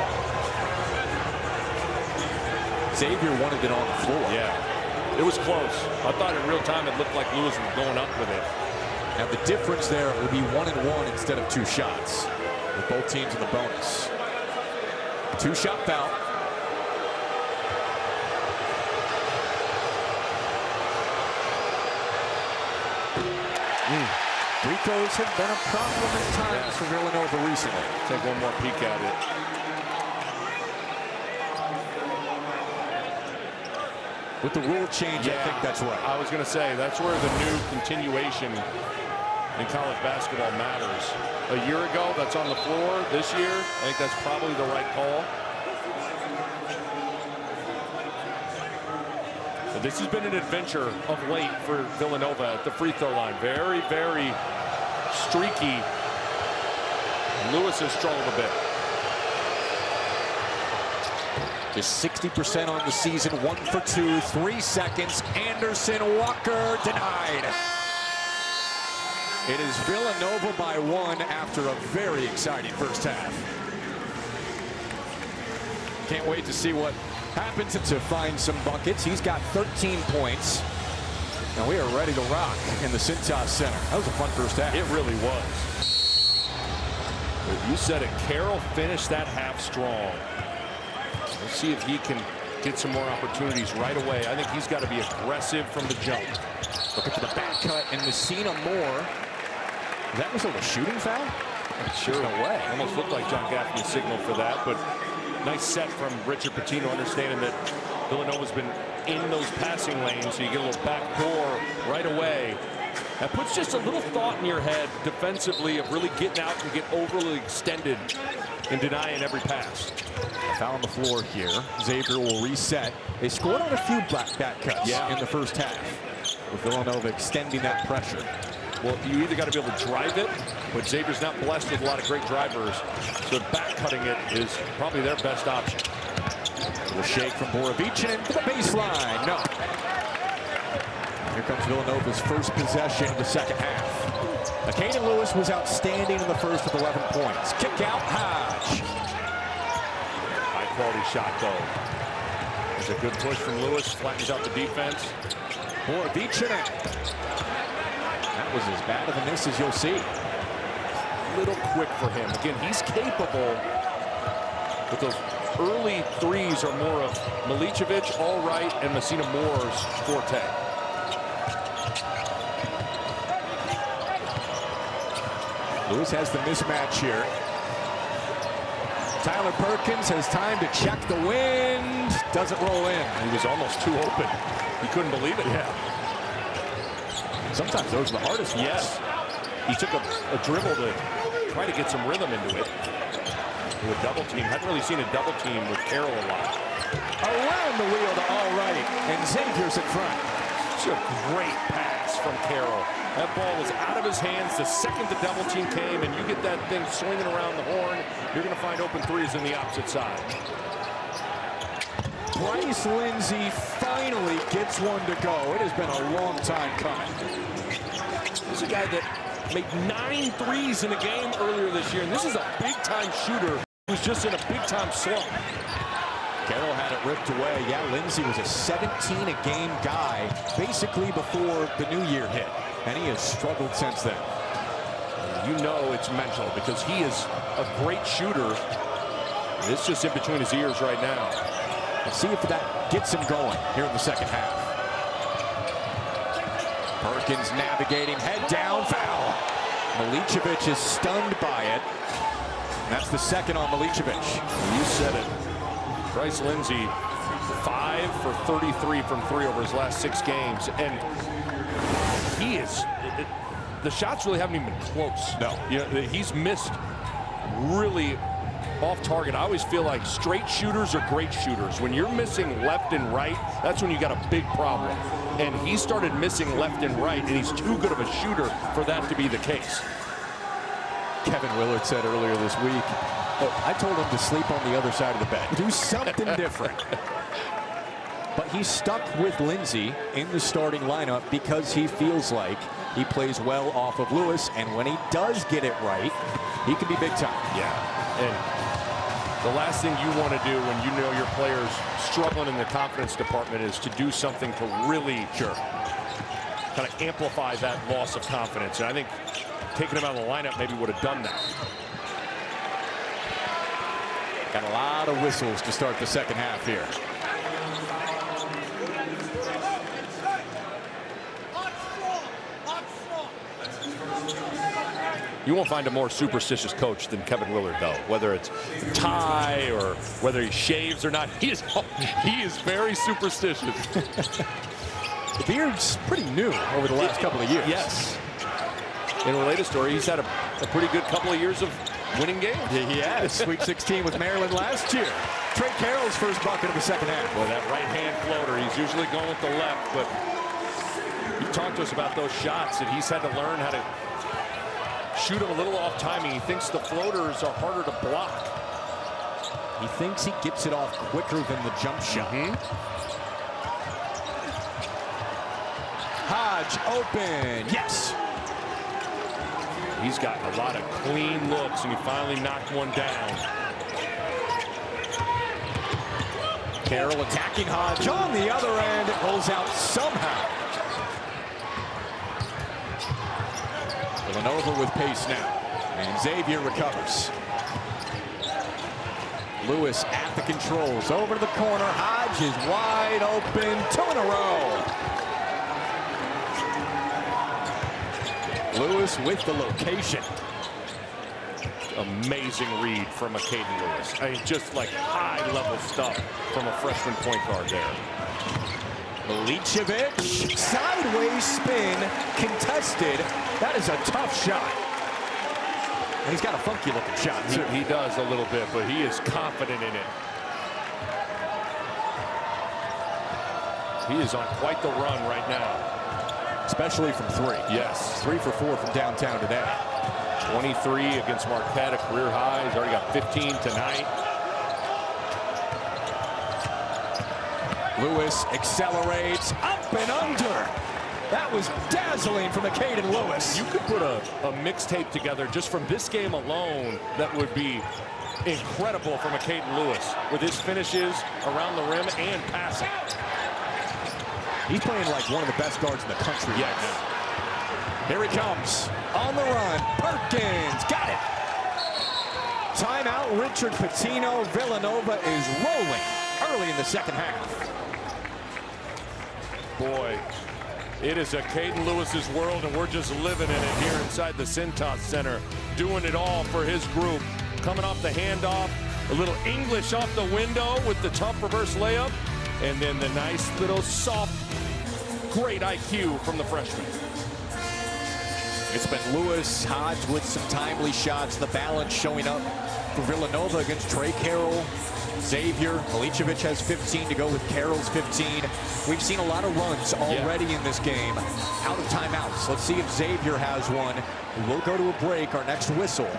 Xavier wanted it on the floor. Yeah. It was close. I thought in real time it looked like Lewis was going up with it. Now the difference there will be 1 and 1 instead of 2 shots, with both teams in the bonus. 2-shot foul. Free throws have been a problem at times for Villanova recently. Take one more peek at it. With the rule change, yeah, I think that's right. I was going to say, that's where the new continuation in college basketball matters. A year ago, that's on the floor. This year, I think that's probably the right call. But this has been an adventure of late for Villanova at the free throw line. Very, very streaky. Lewis has struggled a bit. Just 60% on the season, 1 for 2, 3 seconds. Anderson Walker denied. It is Villanova by 1 after a very exciting first half. Can't wait to see what happens to find some buckets. He's got 13 points. And we are ready to rock in the Cintas Center. That was a fun first half. It really was. You said it. Carroll finished that half strong. Let's see if he can get some more opportunities right away. I think he's got to be aggressive from the jump. Look at the back cut and Messina Moore. That was a shooting foul? Sure. No way. Almost looked like John Gaffney signaled for that, but nice set from Richard Pitino, understanding that Villanova's been in those passing lanes, so you get a little back door right away. That puts just a little thought in your head defensively of really getting out and get overly extended and denying every pass. Foul on the floor here. Xavier will reset. They scored on a few back cuts in the first half, with Villanova extending that pressure. Well, you either got to be able to drive it, but Xavier's not blessed with a lot of great drivers, so back cutting it is probably their best option. A shake from Borovicin to the baseline. No. Here comes Villanova's first possession of the second half. Caden Lewis was outstanding in the first with 11 points. Kick out Hodge. High quality shot though. There's a good push from Lewis, flattens out the defense. Borovicin. That was as bad of a miss as you'll see. A little quick for him. Again, he's capable, but those early threes are more of Milicevic, all right, and Messina Moore's forte. Lewis has the mismatch here. Tyler Perkins has time to check the wind. Doesn't roll in. He was almost too open. He couldn't believe it. Yeah. Sometimes those are the hardest ones. Yes. He took a dribble to try to get some rhythm into it. To a double team. Hadn't really seen a double team with Carroll a lot. Around the wheel to all right. And Xavier's in front. It's a great pass from Carroll. That ball was out of his hands the second the double team came, and you get that thing swinging around the horn, you're going to find open threes on the opposite side. Bryce Lindsey finally gets one to go. It has been a long time coming. This is a guy that made 9 threes in a game earlier this year, and this is a big-time shooter who's just in a big-time slump. Carroll had it ripped away. Yeah, Lindsey was a 17-a-game guy basically before the new year hit, and he has struggled since then. You know it's mental because he is a great shooter. It's just in between his ears right now. Let's see if that gets him going here in the second half. Perkins navigating, head down, foul. Milicevic is stunned by it. And that's the second on Milicevic. You said it. Bryce Lindsey, 5 for 33 from 3 over his last 6 games. And he is, the shots really haven't even been close. No. You know, he's missed really off target. I always feel like straight shooters are great shooters. When you're missing left and right, that's when you got a big problem. And he started missing left and right, and he's too good of a shooter for that to be the case. Kevin Willard said earlier this week, I told him to sleep on the other side of the bed. Do something different. But he's stuck with Lindsey in the starting lineup because he feels like he plays well off of Lewis, and when he does get it right, he can be big time. Yeah, and the last thing you want to do when you know your player's struggling in the confidence department is to do something to really kind of amplify that loss of confidence. And I think taking him out of the lineup maybe would have done that. Got a lot of whistles to start the second half here. You won't find a more superstitious coach than Kevin Willard, though. Whether it's tie or whether he shaves or not, he is very superstitious. The beard's pretty new over the last couple of years. Yes. In a related story, he's had a pretty good couple of years of winning games. Yeah, he has. Sweet 16 with Maryland last year. Trey Carroll's first bucket of the second half. Boy, that right-hand floater, he's usually going with the left, but you talked to us about those shots that he's had to learn how to shoot them a little off timing. He thinks the floaters are harder to block. He thinks he gets it off quicker than the jump shot. Hodge open. Yes. He's got a lot of clean looks, and he finally knocked one down. Carroll attacking Hodge on the other end. It rolls out somehow. Villanova with pace now. And Xavier recovers. Lewis at the controls. Over to the corner. Hodge is wide open. 2 in a row. Lewis with the location. Amazing read from a Caden Lewis. I mean, just like high-level stuff from a freshman point guard there. Milicevic, sideways spin, contested. That is a tough shot. And he's got a funky looking shot, too. He does a little bit, but he is confident in it. He is on quite the run right now. Especially from three. Yes. 3 for 4 from downtown today. 23 against Marquette, a career high. He's already got 15 tonight. Lewis accelerates up and under. That was dazzling from Caden Lewis. You could put a mixtape together just from this game alone that would be incredible from Caden Lewis with his finishes around the rim and passing. He's playing like one of the best guards in the country right now. Here he comes on the run. Perkins got it. Timeout. Richard Pitino. Villanova is rolling early in the second half. Boy, it is a Caden Lewis's world, and we're just living in it here inside the Cintas Center, doing it all for his group. Coming off the handoff, a little English off the window with the tough reverse layup, and then the nice little soft, great IQ from the freshman. It's been Lewis, Hodge with some timely shots. The balance showing up for Villanova against Trey Carroll. Xavier, Milicevic has 15 to go with Carroll's 15. We've seen a lot of runs already in this game. Out of timeouts. Let's see if Xavier has one. We'll go to a break, our next whistle.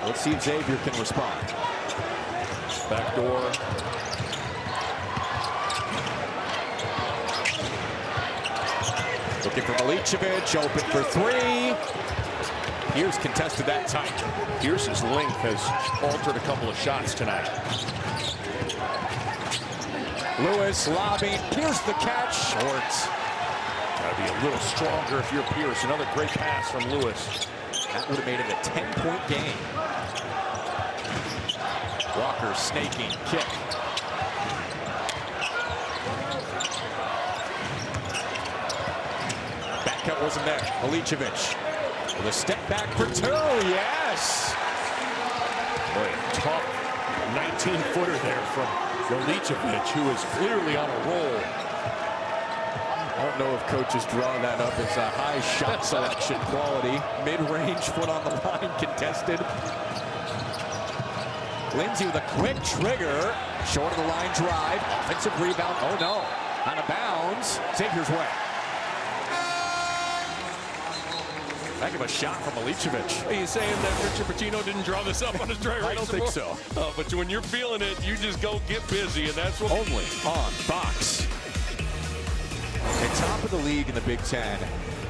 Let's see if Xavier can respond. Back door. Looking for Milicevic, open for three. Pierce contested that tight. Pierce's length has altered a couple of shots tonight. Lewis lobbing, Pierce the catch, short. Gotta be a little stronger if you're Pierce. Another great pass from Lewis. That would have made it a 10-point game. Walker snaking, kick. Back cut wasn't there. Milicevic with a step back for two, yes! Boy, a tough 19-footer there from Milicevic, who is clearly on a roll. I don't know if coaches draw that up as a high shot selection quality. Mid-range, foot on the line, contested. Lindsay with a quick trigger. Short of the line drive. Offensive rebound. Oh no. Out of bounds. Xavier's way. Heck of a shot from Milicevic. Are you saying that Richard Pitino didn't draw this up on his dry erase? I don't think so. But when you're feeling it, you just go get busy, and that's what... Only on Fox. At top of the league in the Big Ten,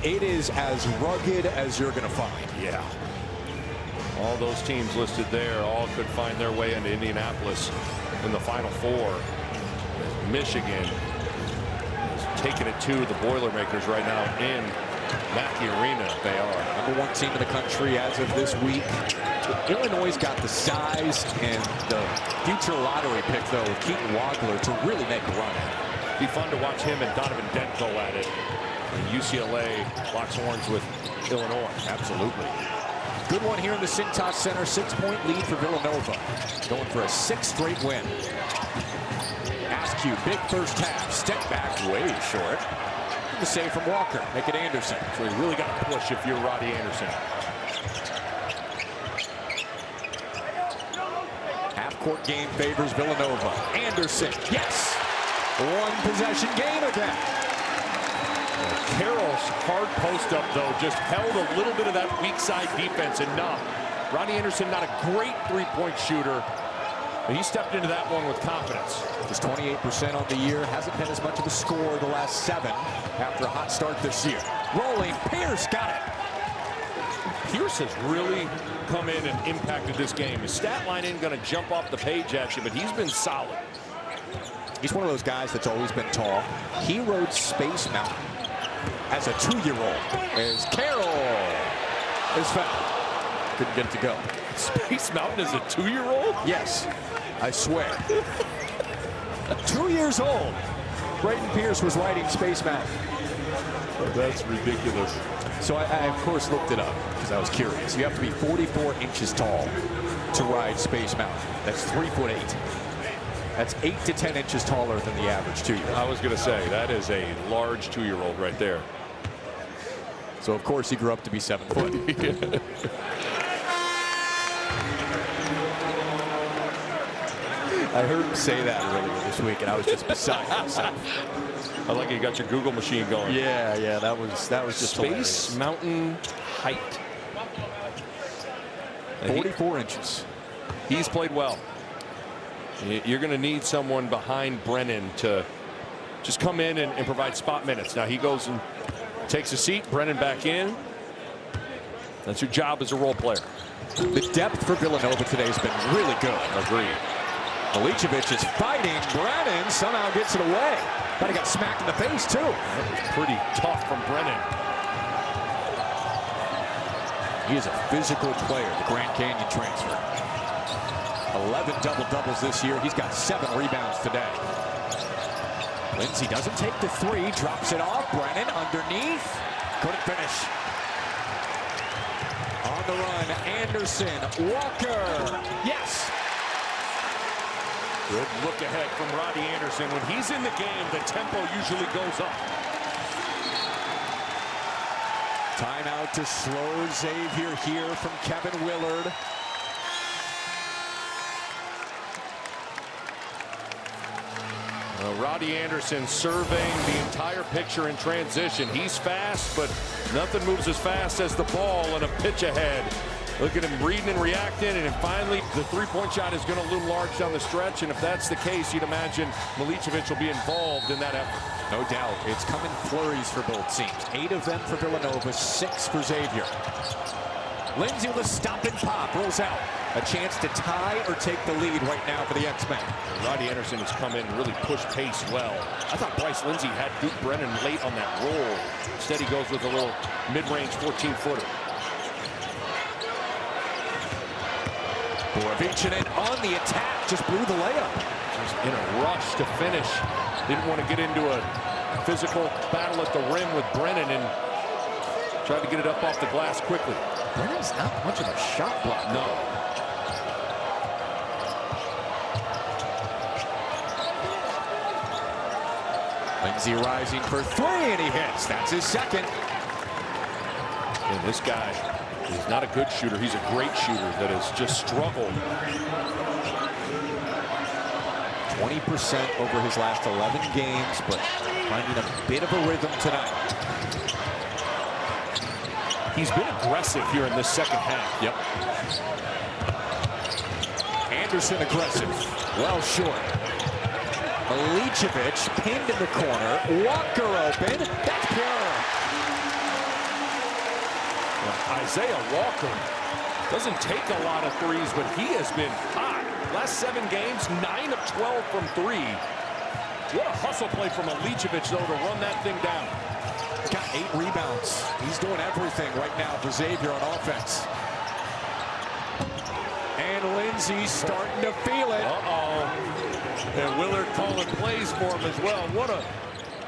it is as rugged as you're going to find. Yeah. All those teams listed there all could find their way into Indianapolis in the Final Four. Michigan is taking it to the Boilermakers right now in Mackey Arena. They are #1 team in the country as of this week. Illinois got the size and the future lottery pick, though, of Keaton Wagler to really make a run at it. Be fun to watch him and Donovan Dent go at it. And UCLA locks horns with Illinois. Absolutely. Good one here in the Cintas Center. 6-point lead for Villanova. Going for a 6th straight win. Askew, big first half. Step back, way short. The save from Walker. Make it Anderson. So you really got to push if you're Roddy Anderson. Half-court game favors Villanova. Anderson, yes! One possession game again. Carroll's hard post up, though, just held a little bit of that weak side defense enough. Roddy Anderson, not a great three-point shooter, but he stepped into that one with confidence. Just 28% on the year. Hasn't been as much of a score the last 7 after a hot start this year. Rolling, Pierce got it. Pierce has really come in and impacted this game. His stat line ain't going to jump off the page at you, but he's been solid. He's one of those guys that's always been tall. He rode Space Mountain as a 2-year-old. As Carroll is fouled. Couldn't get it to go. Space Mountain is a 2-year-old? Yes, I swear. 2 years old. Braden Pierce was riding Space Mountain. That's ridiculous. So I of course looked it up because I was curious. You have to be 44 inches tall to ride Space Mountain. That's 3'8". That's 8 to 10 inches taller than the average 2-year-old. I was going to say, that is a large 2-year-old right there. So, of course, he grew up to be 7 foot. I heard him say that earlier this week, and I was just beside myself. I like you got your Google machine going. Yeah, that was just Space hilarious. Mountain height. 44 inches. He's played well. You're going to need someone behind Brennan to just come in and provide spot minutes. Now he goes and takes a seat. Brennan back in. That's your job as a role player. The depth for Villanova today has been really good. Agreed. Milicevic is fighting. Brennan somehow gets it away. But he got smacked in the face, too. That was pretty tough from Brennan. He is a physical player, the Grand Canyon transfer. 11 double-doubles this year. He's got 7 rebounds today. Lindsay doesn't take the 3, drops it off. Brennan underneath. Couldn't finish. On the run, Anderson, Walker. Yes. Good look ahead from Roddy Anderson. When he's in the game, the tempo usually goes up. Timeout to slow Xavier here from Kevin Willard. Roddy Anderson surveying the entire picture in transition. He's fast, but nothing moves as fast as the ball and a pitch ahead. Look at him reading and reacting, and then finally the three-point shot is going to loom large down the stretch, and if that's the case, you'd imagine Milicevic will be involved in that effort. No doubt. It's come in flurries for both teams. 8 of them for Villanova, 6 for Xavier. Lindsay with a stop and pop, rolls out. A chance to tie or take the lead right now for the X-Men. Roddy Anderson has come in and really pushed pace well. I thought Bryce Lindsay had Duke Brennan late on that roll. Instead he goes with a little mid-range 14-footer. Borovicinen on the attack, just blew the layup. Just in a rush to finish. Didn't want to get into a physical battle at the rim with Brennan and tried to get it up off the glass quickly. Brennan's not much of a shot blocker. No. Lindsay rising for 3, and he hits. That's his second. And this guy is not a good shooter. He's a great shooter that has just struggled. 20% over his last 11 games, but finding a bit of a rhythm tonight. He's been aggressive here in this second half. Yep. Anderson aggressive. Well short. Milicevic pinned in the corner. Walker open. That's pure. Isaiah Walker doesn't take a lot of threes, but he has been hot. Last 7 games, 9 of 12 from 3. What a hustle play from Milicevic, though, to run that thing down. Got 8 rebounds. He's doing everything right now for Xavier on offense. And Lindsay starting to feel it. And Willard calling plays for him as well. What a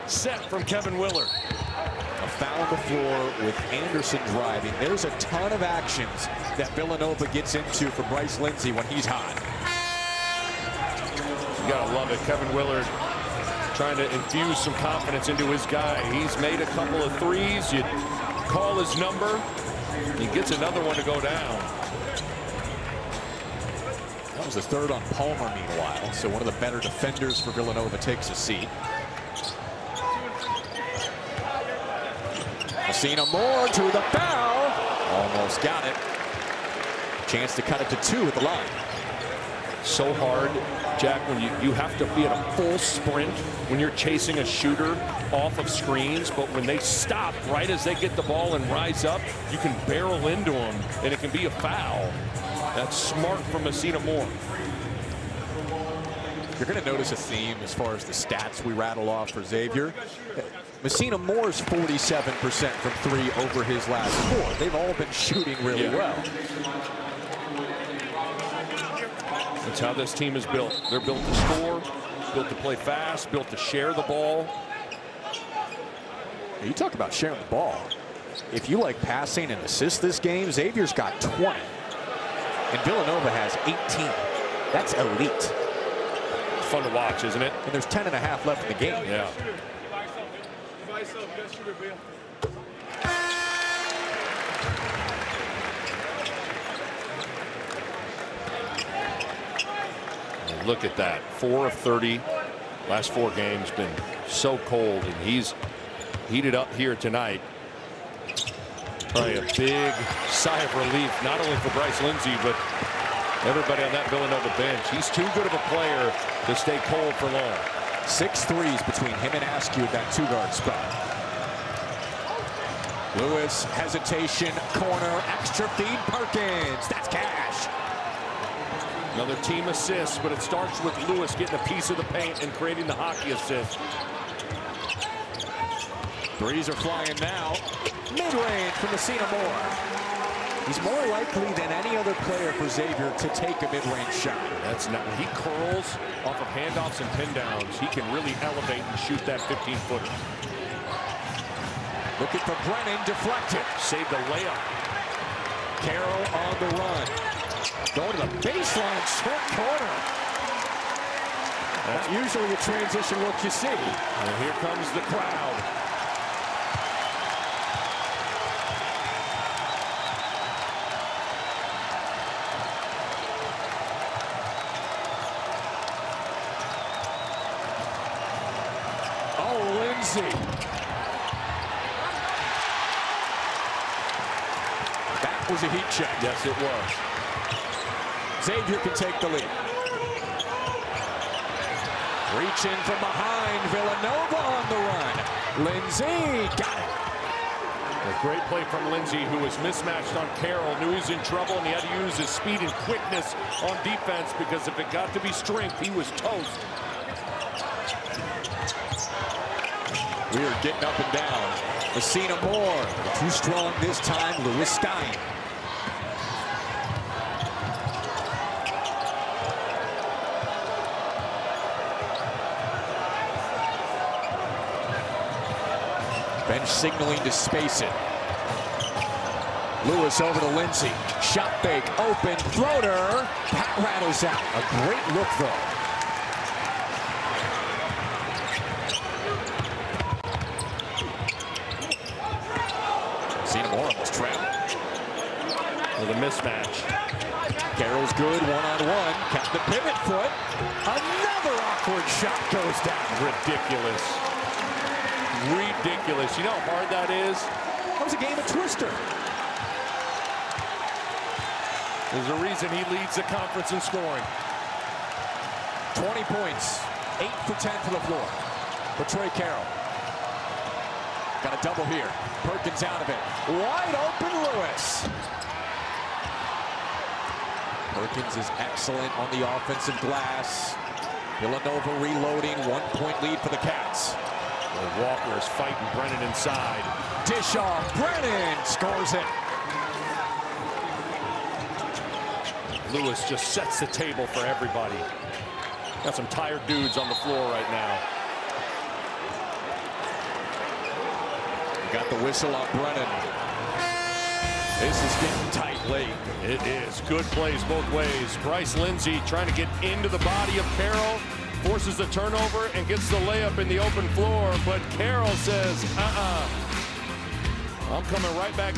set from Kevin Willard. A foul on the floor with Anderson driving. There's a ton of actions that Villanova gets into for Bryce Lindsay when he's hot. You gotta love it. Kevin Willard trying to infuse some confidence into his guy. He's made a couple of threes. You call his number. He gets another one to go down. That was the 3rd on Palmer, meanwhile. So one of the better defenders for Villanova takes a seat. Messina Moore to the foul. Almost got it. Chance to cut it to 2 at the line. So hard, Jack, when you have to be at a full sprint when you're chasing a shooter off of screens, but when they stop right as they get the ball and rise up, you can barrel into them, and it can be a foul. That's smart from Messina Moore. You're going to notice a theme as far as the stats we rattle off for Xavier. Messina Moore's 47% from 3 over his last 4. They've all been shooting really well. That's how this team is built. They're built to score, built to play fast, built to share the ball. You talk about sharing the ball. If you like passing and assists this game, Xavier's got 20. And Villanova has 18. That's elite. fun to watch, isn't it? And there's 10.5 left in the game. Yeah. Look at that, 4 of 30. Last 4 games been so cold, and he's heated up here tonight. Probably a big sigh of relief, not only for Bryce Lindsey, but everybody on that Villanova bench. He's too good of a player to stay cold for long. 6 threes between him and Askew at that 2-guard spot. Lewis, hesitation, corner, extra feed, Perkins. That's cash. Another team assist, but it starts with Lewis getting a piece of the paint and creating the hockey assist. Threes are flying now. Mid-range from Messina Moore. He's more likely than any other player for Xavier to take a mid-range shot. That's not. He curls off of handoffs and pin downs. He can really elevate and shoot that 15-footer. Look at the Brennan, deflected. Saved the layup. Carroll on the run. Going to the baseline, short corner. That's usually a transition look you see. And here comes the crowd. Oh, Lindsey. That was a heat check. Yes, it was. Xavier can take the lead. Reaching from behind, Villanova on the run. Lindsey got it. A great play from Lindsey, who was mismatched on Carroll, knew he was in trouble, and he had to use his speed and quickness on defense, because if it got to be strength, he was toast. We are getting up and down. Messina Moore, too strong this time, Lewis Stein. Bench signaling to space it. Lewis over to Lindsey. Shot fake, open, floater. Pat rattles out. A great look, though. Messina Moore almost trapped. With a mismatch. Carroll's good, one-on-one. Kept the pivot foot. Another awkward shot goes down. Ridiculous. Ridiculous. You know how hard that is? That was a game of Twister. There's a reason he leads the conference in scoring. 20 points, 8 for 10 for the floor. For Trey Carroll. Got a double here. Perkins out of it. Wide open Lewis. Perkins is excellent on the offensive glass. Villanova reloading, 1-point lead for the Cats. Walker is fighting Brennan inside. Dish off, Brennan scores it. Lewis just sets the table for everybody. Got some tired dudes on the floor right now. Got the whistle on Brennan. This is getting tight late. It is. Good plays both ways. Bryce Lindsey trying to get into the body of Carroll. Forces the turnover and gets the layup in the open floor, but Carroll says, I'm coming right back.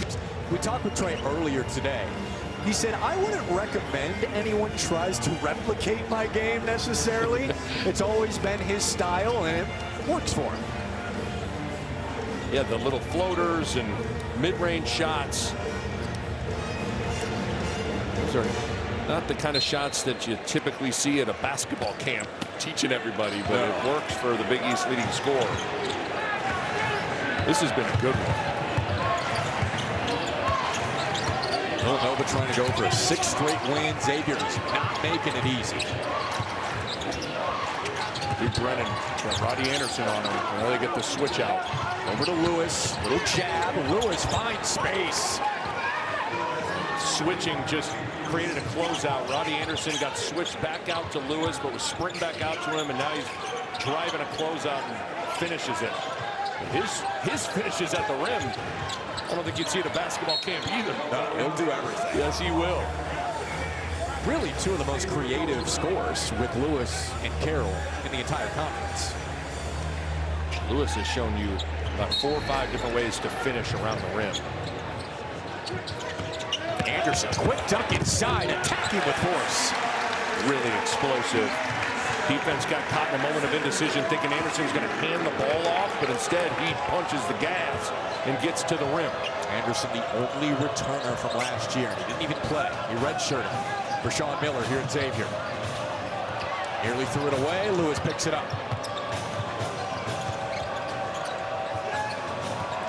We talked with Trey earlier today. He said, I wouldn't recommend anyone tries to replicate my game necessarily. It's always been his style, and it works for him. Yeah, the little floaters and mid-range shots. Those are not the kind of shots that you typically see at a basketball camp teaching everybody, but it works for the Big East leading scorer. This has been a good one. Villanova trying to go for a 6th straight win. Xavier's not making it easy. Duke Brennan got Roddy Anderson on him. Now they get the switch out. Over to Lewis. Little jab. Lewis finds space. Switching just created a closeout. Roddy Anderson got switched back out to Lewis, but was sprinting back out to him, and now he's driving a closeout and finishes it. His finishes at the rim. I don't think you'd see it at a basketball camp either. No, he'll do everything. Yes, he will. really two of the most creative scorers with Lewis and Carroll in the entire conference. Lewis has shown you about 4 or 5 different ways to finish around the rim. Anderson, quick dunk inside, attacking with force. Really explosive. Defense got caught in a moment of indecision, thinking Anderson's going to hand the ball off, but instead he punches the gas and gets to the rim. Anderson, the only returner from last year. He didn't even play. He redshirted for Sean Miller here at Xavier. Nearly threw it away. Lewis picks it up.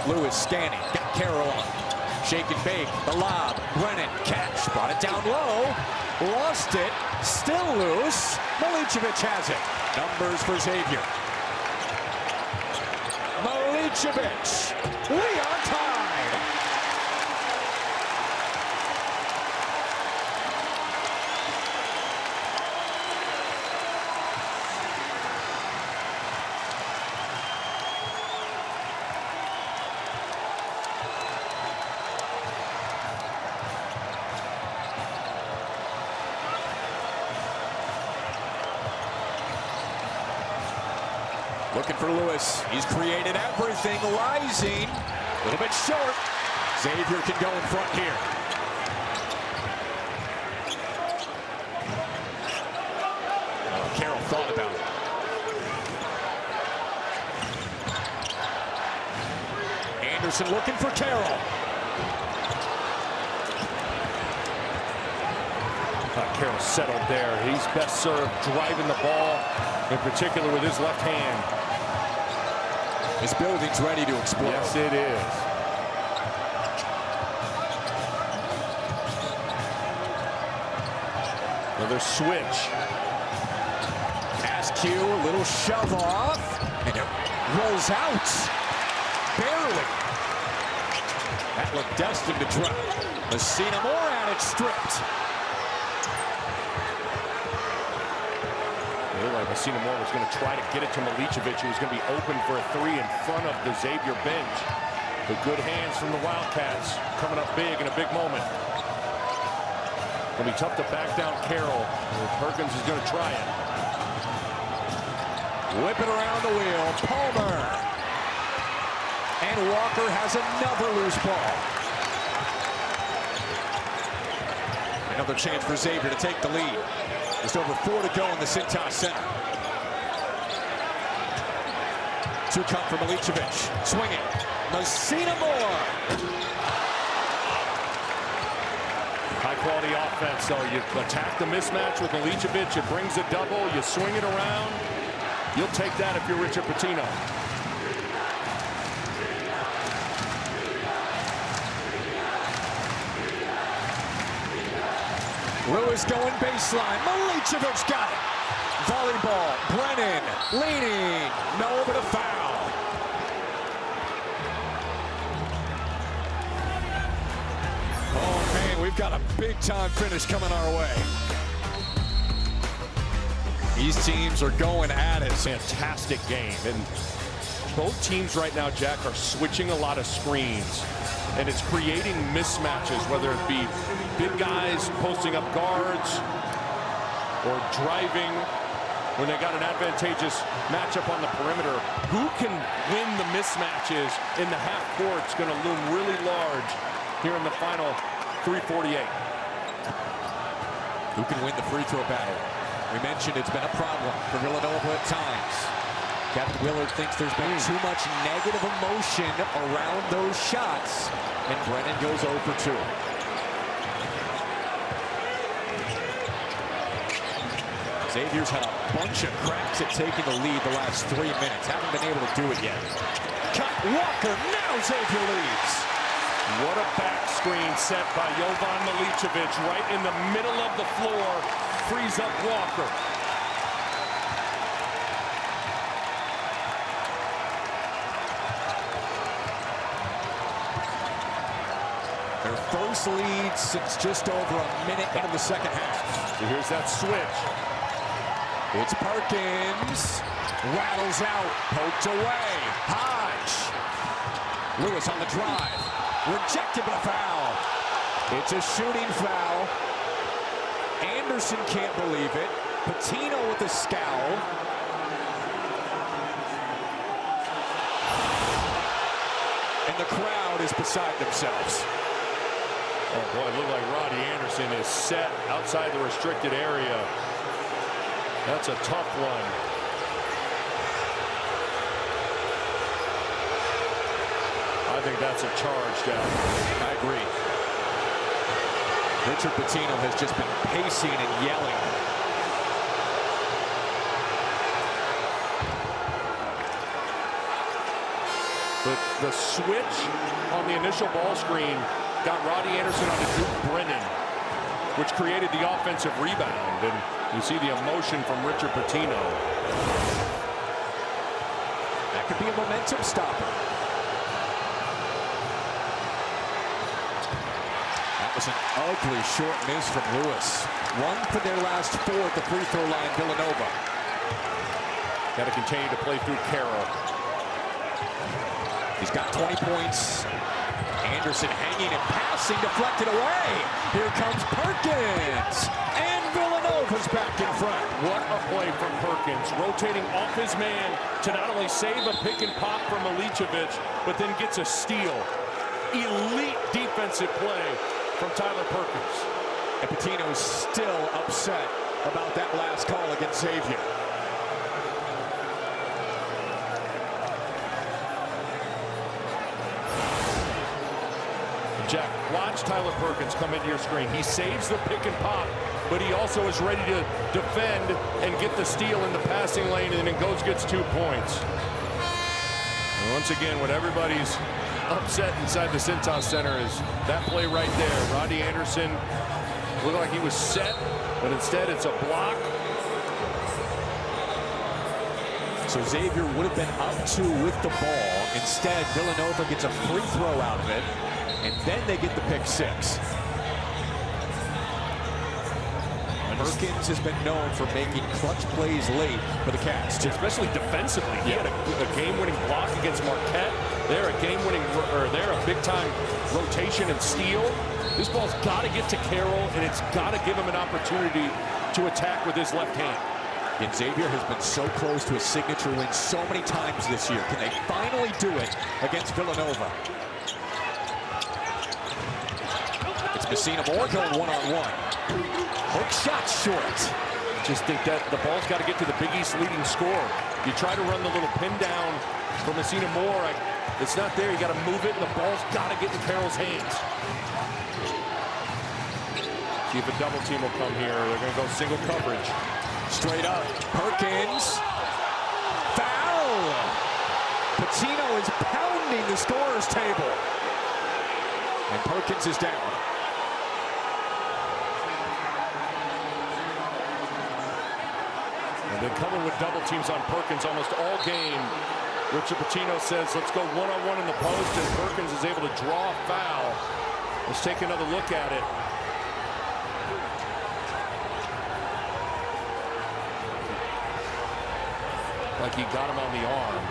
Lewis scanning. Got Carroll on. Shake and bake. The lob. Brennan. Catch. Brought it down low. Lost it. Still loose. Milicevic has it. Numbers for Xavier. Milicevic. We are tied. Looking for Lewis. He's created everything. Rising. A little bit short. Xavier can go in front here. Oh, Carroll thought about it. Anderson looking for Carroll. Carroll settled there. He's best served driving the ball, in particular with his left hand. This building's ready to explode. Yes, it is. Another switch. Pass Q, a little shove off, and it rolls out. Barely. That looked destined to drop. Messina Moore at it, stripped. Messina Moore was going to try to get it to Milicevic, who was going to be open for a 3 in front of the Xavier bench. The good hands from the Wildcats coming up big in a big moment. It's going to be tough to back down Carroll. Perkins is going to try it. Whip it around the wheel. Palmer. And Walker has another loose ball. Another chance for Xavier to take the lead. Just over 4 to go in the Cintas Center. 2 come for Milicevic. Swinging. Messina Moore. High quality offense, though. You attack the mismatch with Milicevic. It brings a double. You swing it around. You'll take that if you're Richard Pitino. Lewis going baseline. Milicevic got it. Volleyball. Brennan leaning. No, but a foul. Oh, man, we've got a big-time finish coming our way. These teams are going at it. Fantastic game. And both teams right now, Jack, are switching a lot of screens. And it's creating mismatches, whether it be big guys posting up guards or driving when they got an advantageous matchup on the perimeter. Who can win the mismatches in the half court is going to loom really large here in the final 3:48. Who can win the free throw battle? We mentioned it's been a problem for Villanova at times. Kevin Willard thinks there's been too much negative emotion around those shots, and Brennan goes 0 for 2. Xavier's had a bunch of cracks at taking the lead the last 3 minutes. Haven't been able to do it yet. Cut Walker, now Xavier leads. What a back screen set by Jovan Milicevic right in the middle of the floor. Frees up Walker. Their first lead since just over a minute into the second half. So here's that switch. It's Perkins. Rattles out. Poked away. Hodge. Lewis on the drive. Rejected by foul. It's a shooting foul. Anderson can't believe it. Patino with a scowl. And the crowd is beside themselves. Oh boy, it looked like Roddy Anderson is set outside the restricted area. That's a tough one. I think that's a charge, Jack. I agree. Richard Patino has just been pacing and yelling. The switch on the initial ball screen got Roddy Anderson on to Duke Brennan, which created the offensive rebound. And you see the emotion from Richard Patino. That could be a momentum stopper. That was an ugly short miss from Lewis. 1 for their last 4 at the free throw line, Villanova. Got to continue to play through Carroll. He's got 20 points. Anderson hanging and passing, deflected away. Here comes Perkins. And Villanova's back in front. What a play from Perkins, rotating off his man to not only save a pick and pop from Milicevic, but then gets a steal. Elite defensive play from Tyler Perkins. And Patino's still upset about that last call against Xavier. Jack, watch Tyler Perkins come into your screen. He saves the pick and pop, but he also is ready to defend and get the steal in the passing lane, and then goes gets 2 points. And once again, what everybody's upset inside the Cintas Center is that play right there. Roddy Anderson looked like he was set, but instead it's a block. So Xavier would have been up 2 with the ball. Instead, Villanova gets a free throw out of it. And then they get the pick 6. Perkins has been known for making clutch plays late for the Cats, too. Especially defensively. He had a game-winning block against Marquette. They're a game-winning, or they're a big-time rotation and steal. This ball's got to get to Carroll, and it's got to give him an opportunity to attack with his left hand. And Xavier has been so close to a signature win so many times this year. Can they finally do it against Villanova? It's Messina Moore going one-on-one. Hook shot short. Just think that the ball's got to get to the Big East leading scorer. You try to run the little pin down for Messina Moore. It's not there. You got to move it, and the ball's got to get in Carroll's hands. See if a double team will come here. They're going to go single coverage. Straight up. Perkins. Foul. Patino is pounding the scorer's table. And Perkins is down. And they're coming with double teams on Perkins almost all game. Richard Patino says, let's go one-on-one in the post, and Perkins is able to draw a foul. Let's take another look at it. Like he got him on the arm.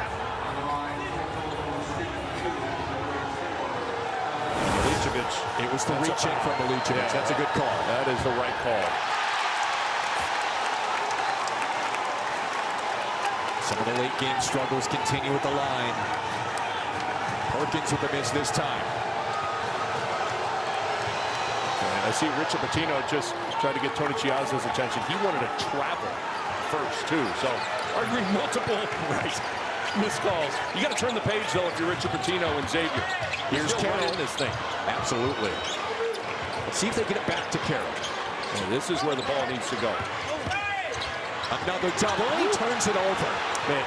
Milicevic. It was the reaching from Milicevic. Yeah, that's a good call. That is the right call. Some of the late game struggles continue with the line. Perkins with the miss this time. And I see Richard Patino just tried to get Tony Chiazza's attention. He wanted to travel first, too. So, arguing multiple missed calls. You got to turn the page, though, if you're Richard Patino and Xavier. Here's Carroll in this thing. Absolutely. Let's see if they get it back to Carroll. And this is where the ball needs to go. Another double. He turns it over. Man,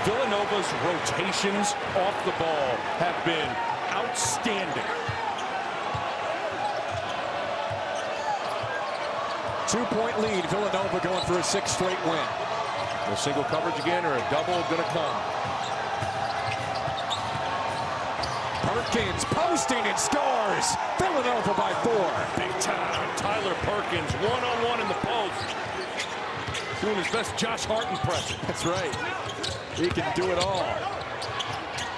Villanova's rotations off the ball have been outstanding. 2-point lead. Villanova going for a 6th straight win. A single coverage again, or a double going to come. Perkins posting and scores. Villanova by 4. Big time. Tyler Perkins, one-on-one in the post. Doing his best Josh Hart impression. That's right. He can do it all.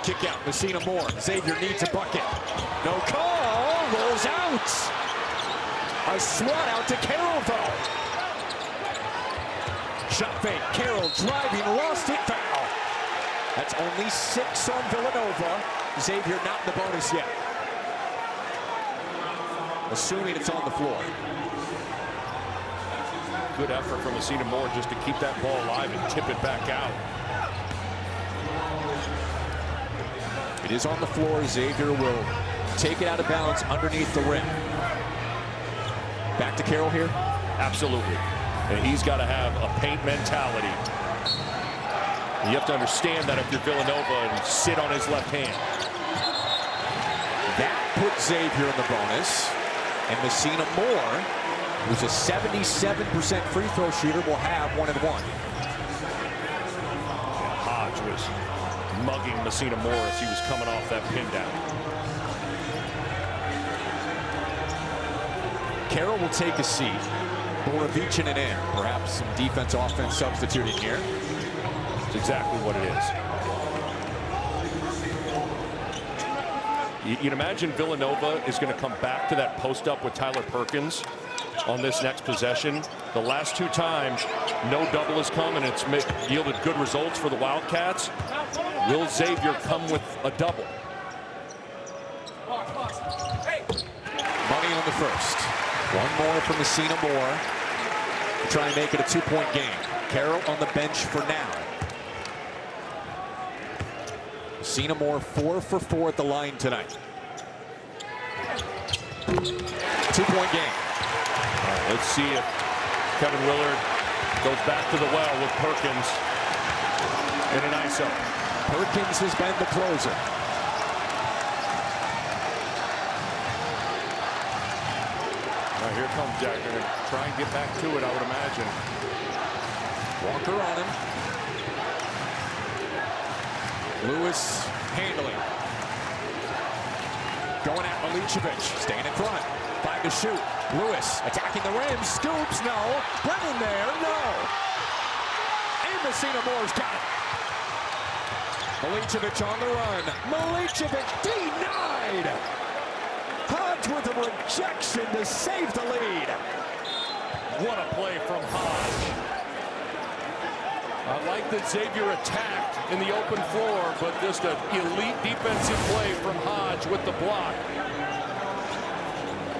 Kick out, Messina Moore. Xavier needs a bucket. No call. Rolls out. A swat out to Carroll, though. Shot fake. Carroll driving, lost it, foul. That's only 6 on Villanova. Xavier not in the bonus yet. Assuming it's on the floor. Good effort from Messina Moore just to keep that ball alive and tip it back out. It is on the floor. Xavier will take it out of bounds underneath the rim. Back to Carroll here. Absolutely. And he's got to have a paint mentality. You have to understand that if you're Villanova and sit on his left hand. That puts Xavier in the bonus. And Messina Moore, who's a 77% free throw shooter, will have 1 and 1. Hodge was mugging Messina Moore as he was coming off that pin down. Carroll will take a seat. Borovicinen in. Perhaps some defense-offense substituting here. That's exactly what it is. You'd imagine Villanova is going to come back to that post-up with Tyler Perkins on this next possession. The last 2 times, no double has come, and it's yielded good results for the Wildcats. Will Xavier come with a double? Money on the first. 1 more from Messina Moore to try and make it a 2-point game. Carroll on the bench for now. Messina Moore 4 for 4 at the line tonight. 2-point game. Let's see if Kevin Willard goes back to the well with Perkins in an ISO. Perkins has been the closer. Here comes Jack. They're going to try and get back to it, I would imagine. Walker on him. Lewis handling. Going at Milicevic. Staying in front. 5 to shoot. Lewis attacking the rim. Scoops. No. Brennan there. No. And Messina Moore's got it. Milicevic on the run. Milicevic denied. Hodge with a rejection to save the lead. What a play from Hodge. I like that Xavier attacked in the open floor, but just an elite defensive play from Hodge with the block.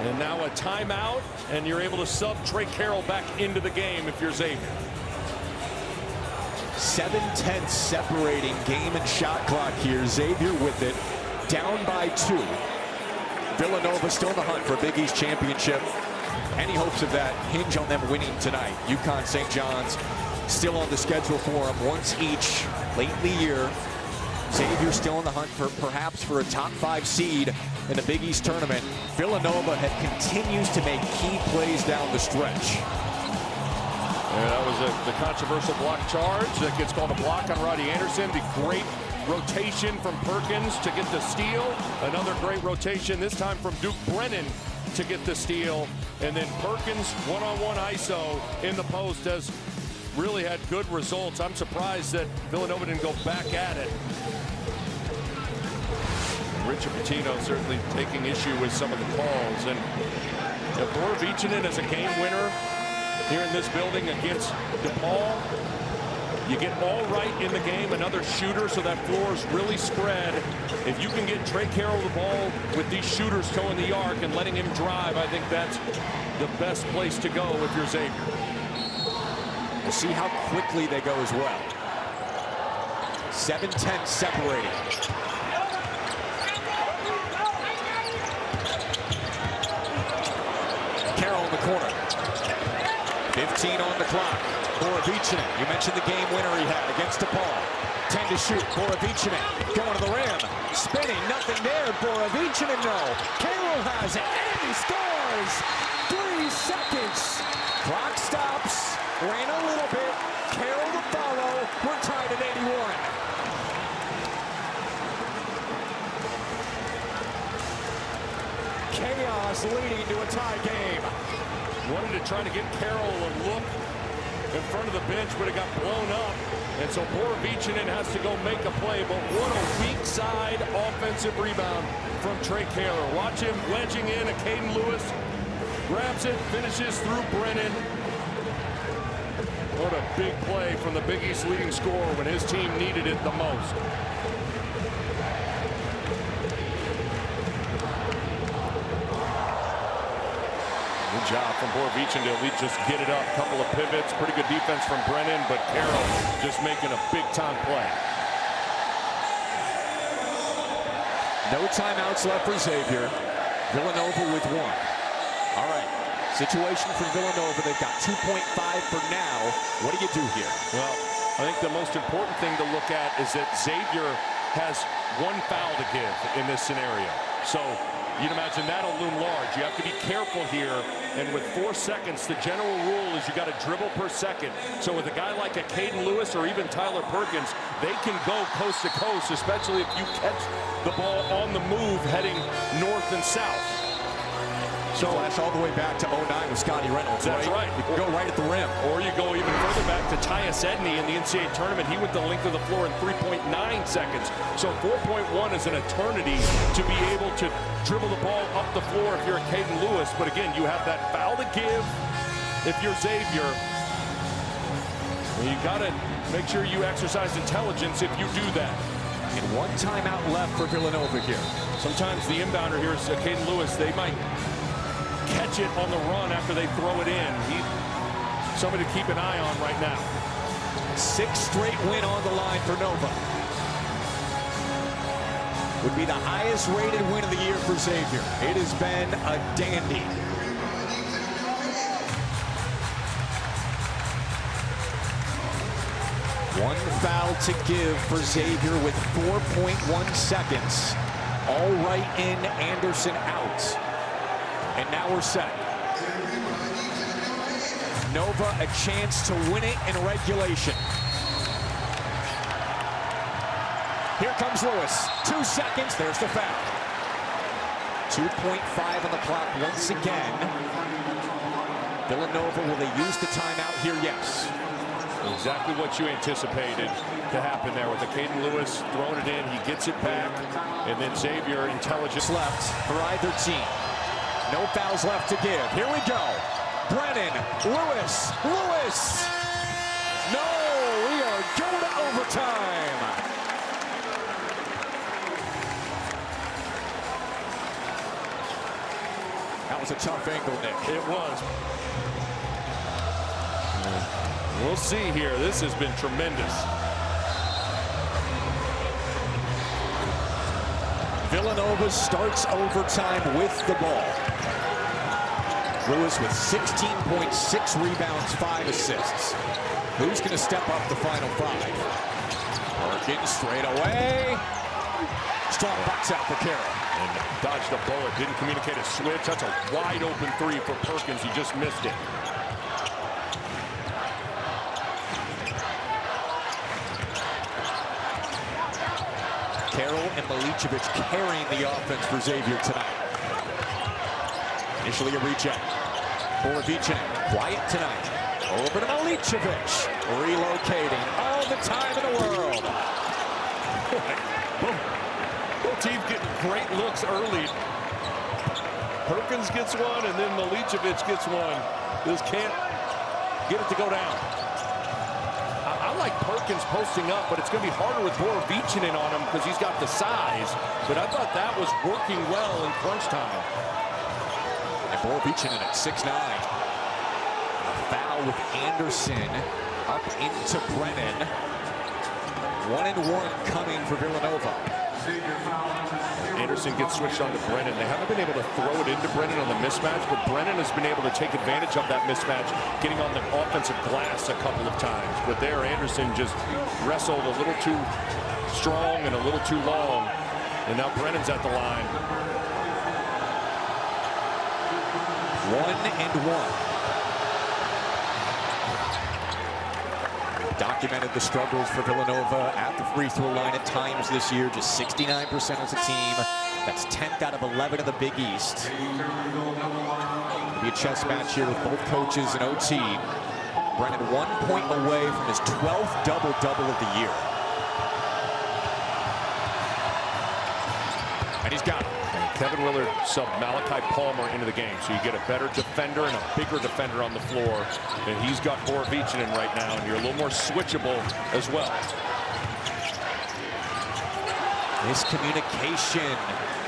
And now a timeout, and you're able to sub Trey Carroll back into the game if you're Xavier. 7/10 separating game and shot clock here. Xavier with it, down by 2. Villanova still in the hunt for a Big East championship. Any hopes of that hinge on them winning tonight. UConn St. John's still on the schedule for them once each late in the year. Xavier still in the hunt for perhaps for a top 5 seed in the Big East tournament. Villanova continues to make key plays down the stretch. Yeah, that was the controversial block charge that gets called a block on Roddy Anderson. The great rotation from Perkins to get the steal. Another great rotation, this time from Duke Brennan to get the steal. And then Perkins one-on-one ISO in the post has really had good results. I'm surprised that Villanova didn't go back at it. Richard Pitino certainly taking issue with some of the calls. And Borovicinen as a game winner here in this building against DePaul. You get all right in the game, another shooter, so that floor is really spread. If you can get Trey Carroll the ball with these shooters toeing the arc and letting him drive, I think that's the best place to go if you're Xavier. We'll see how quickly they go as well. 7-10 separating. Carroll in the corner. 15 on the clock. Borovicinen, you mentioned the game winner he had against DePaul. 10 to shoot. Borovicinen going to the rim. Spinning, nothing there. Borovicinen, no. Carroll has it, and he scores! 3 seconds. Clock stops. Ran a little bit. Carroll to follow. We're tied at 81. Chaos leading to a tie game. Wanted to try to get Carroll a look in front of the bench, but it got blown up. And so Borovicinen has to go make a play, but what a weak side offensive rebound from Trey Carroll. Watch him wedging in a Caden Lewis. Grabs it, finishes through Brennan. What a big play from the Big East leading scorer when his team needed it the most. Good job from Borovicin to at least just get it up. Couple of pivots, pretty good defense from Brennan, but Carroll just making a big-time play. No timeouts left for Xavier. Villanova with one. All right, situation for Villanova. They've got 2.5 for now. What do you do here? Well, I think the most important thing to look at is that Xavier has one foul to give in this scenario. So you'd imagine that'll loom large. You have to be careful here. And with 4 seconds, the general rule is you got to dribble per second. So with a guy like a Caden Lewis or even Tyler Perkins, they can go coast to coast, especially if you catch the ball on the move heading north and south. So flash all the way back to 09 with Scotty Reynolds. That's right. You can go right at the rim. Or you go even further back to Tyus Edney in the NCAA tournament. He went the length of the floor in 3.9 seconds. So 4.1 is an eternity to be able to dribble the ball up the floor if you're a Caden Lewis. But again, you have that foul to give if you're Xavier. And you got to make sure you exercise intelligence if you do that. And one timeout left for Villanova here. Sometimes the inbounder here is Caden Lewis. They might catch it on the run after they throw it in. He's somebody to keep an eye on right now. 6th straight win on the line for Nova. Would be the highest rated win of the year for Xavier. It has been a dandy. One foul to give for Xavier with 4.1 seconds. All right in, Anderson out. And now we're set. Nova a chance to win it in regulation. Here comes Lewis. 2 seconds. There's the foul. 2.5 on the clock once again. Villanova, will they use the timeout here? Yes. Exactly what you anticipated to happen there with the Caden Lewis throwing it in. He gets it back. And then Xavier, intelligence left for either team. No fouls left to give. Here we go. Brennan, Lewis. No, we are going to overtime. That was a tough angle, Nick. It was. We'll see here. This has been tremendous. Villanova starts overtime with the ball. Lewis with 16.6 rebounds, 5 assists. Who's going to step up the final 5? Perkins straight away. Strong box out for Carroll. And dodged a bullet, didn't communicate a switch. That's a wide open 3 for Perkins. He just missed it. Carroll and Milicevic carrying the offense for Xavier tonight. Initially a reach out. Borovicin quiet tonight. Over to Milicevic. Relocating all the time in the world. Both teams getting great looks early. Perkins gets one, and then Milicevic gets one. Just can't get it to go down. I like Perkins posting up, but it's going to be harder with Borovicin on him because he's got the size. But I thought that was working well in crunch time. And Borovicin at 6'9". A foul with Anderson up into Brennan. 1-and-1 coming for Villanova. Anderson gets switched on to Brennan. They haven't been able to throw it into Brennan on the mismatch, but Brennan has been able to take advantage of that mismatch, getting on the offensive glass a couple of times. But there, Anderson just wrestled a little too strong and a little too long. And now Brennan's at the line. 1-and-1. Documented the struggles for Villanova at the free throw line at times this year, just 69% as a team. That's 10th out of 11 in the Big East. It'll be a chess match here with both coaches and OT. Brennan 1 point away from his 12th double-double of the year. And he's got it. Kevin Willard subbed Malachi Palmer into the game, so you get a better defender and a bigger defender on the floor. And he's got Borovichinen right now, and you're a little more switchable as well. Miscommunication.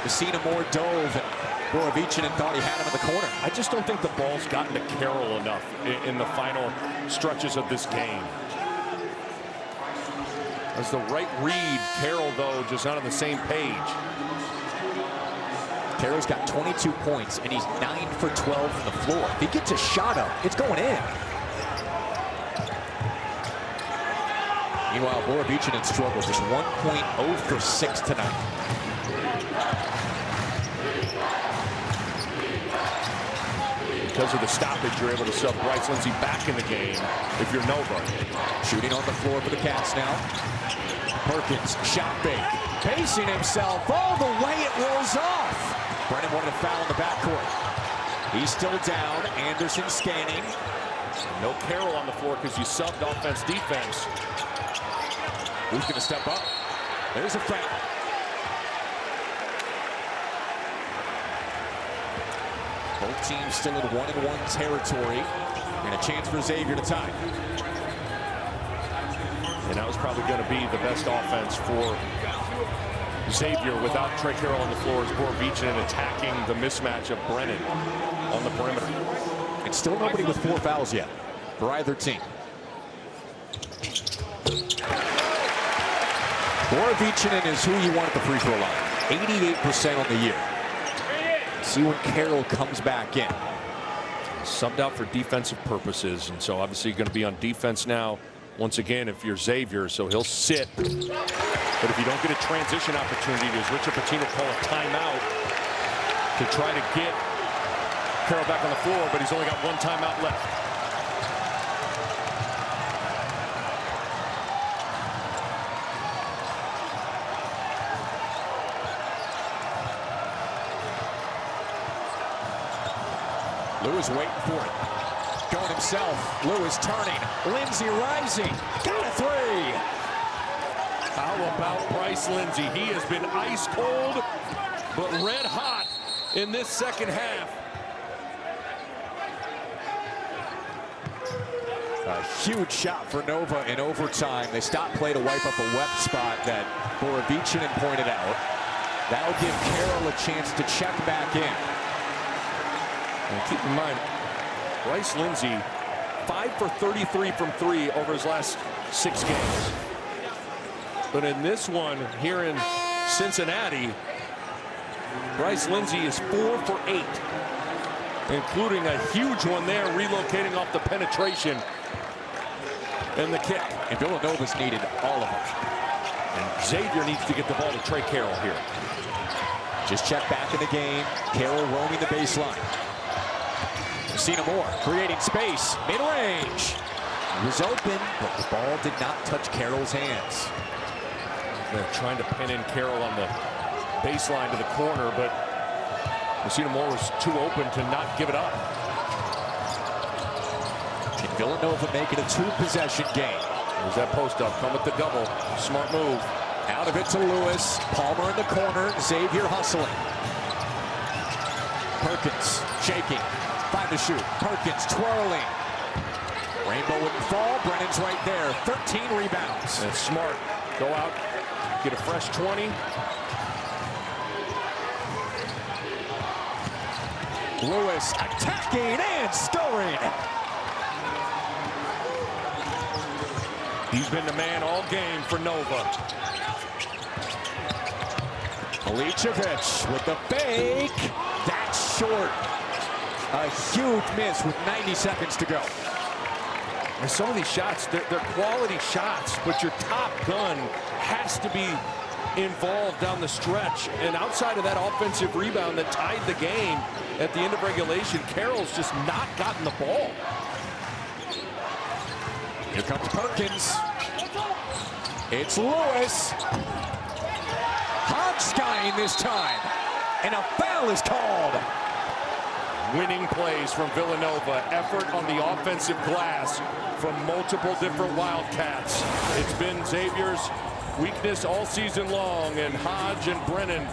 Messina Moore dove, and Borovichinen thought he had him in the corner. I just don't think the ball's gotten to Carroll enough in the final stretches of this game. As the right read, Carroll, though, just not on the same page. Carroll's got 22 points, and he's 9 for 12 from the floor. If he gets a shot up, it's going in. Meanwhile, Borovichinen struggled, just 1.0 for 6 tonight. Because of the stoppage, you're able to sub Bryce Lindsey back in the game if you're Nova. Shooting on the floor for the Cats now. Perkins, shot fake, pacing himself all the way, it rolls off. Brennan wanted a foul in the backcourt. He's still down. Anderson scanning. No Carroll on the floor because you subbed offense-defense. Who's going to step up? There's a foul. Both teams still in 1-1 territory, and a chance for Xavier to tie. And that was probably going to be the best offense for Xavier without Trey Carroll on the floor as Borovichinen attacking the mismatch of Brennan on the perimeter. And still nobody with 4 fouls yet for either team. Borovichinen is who you want at the free throw line. 88% on the year. See when Carroll comes back in. Subbed out for defensive purposes, and so obviously going to be on defense now once again if you're Xavier, so he'll sit. But if you don't get a transition opportunity, does Richard Pitino call a timeout to try to get Carroll back on the floor, but he's only got 1 timeout left. Lewis waiting for it. Going himself. Lewis turning. Lindsey rising. Got a 3. How about Bryce Lindsey? He has been ice cold, but red hot in this second half. A huge shot for Nova in overtime. They stopped play to wipe up a wet spot that Borovichinen pointed out. That'll give Carroll a chance to check back in. And keep in mind, Bryce Lindsey, 5 for 33 from 3 over his last 6 games. But in this one here in Cincinnati, Bryce Lindsey is 4 for 8, including a huge one there, relocating off the penetration and the kick. And Villanova's needed all of them. And Xavier needs to get the ball to Trey Carroll here. Just check back in the game. Carroll roaming the baseline. Messina Moore creating space, mid-range. He was open, but the ball did not touch Carroll's hands. They're trying to pin in Carroll on the baseline to the corner, but Messina Moore was too open to not give it up. And Villanova make it a 2-possession game. There's that post-up, come with the double. Smart move. Out of it to Lewis. Palmer in the corner. Xavier hustling. Perkins shaking. 5 to shoot. Perkins twirling. Rainbow wouldn't fall. Brennan's right there. 13 rebounds. That's smart. Go out, get a fresh 20. Lewis attacking and scoring. He's been the man all game for Nova. Milicevic with the fake. That's short. A huge miss with 90 seconds to go. And some of these shots, they're quality shots, but your top gun has to be involved down the stretch. And outside of that offensive rebound that tied the game at the end of regulation, Carroll's just not gotten the ball. Here comes Perkins. It's Lewis. Hodgstein this time. And a foul is called. Winning plays from Villanova. Effort on the offensive glass from multiple different Wildcats. It's been Xavier's weakness all season long, and Hodge and Brennan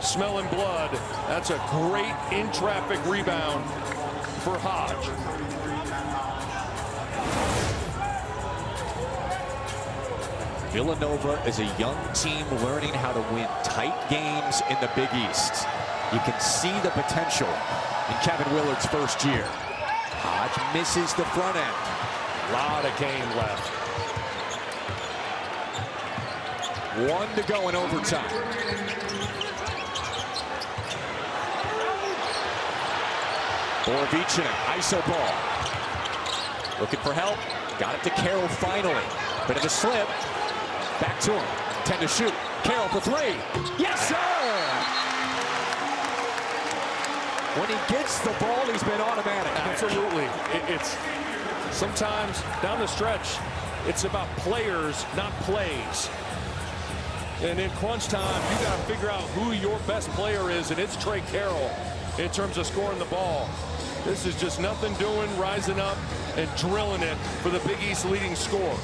smelling blood. That's a great in-traffic rebound for Hodge. Villanova is a young team learning how to win tight games in the Big East. You can see the potential in Kevin Willard's first year. Hodge misses the front end. A lot of game left. 1 to go in overtime. Borovicin, ISO ball. Looking for help. Got it to Carroll finally. Bit of a slip. Back to him. 10 to shoot. Carroll for 3. Yes, sir! When he gets the ball, he's been automatic. Absolutely. It's sometimes down the stretch, it's about players, not plays. And in crunch time, you got to figure out who your best player is, and it's Trey Carroll in terms of scoring the ball. This is just nothing doing, rising up and drilling it for the Big East leading scorer.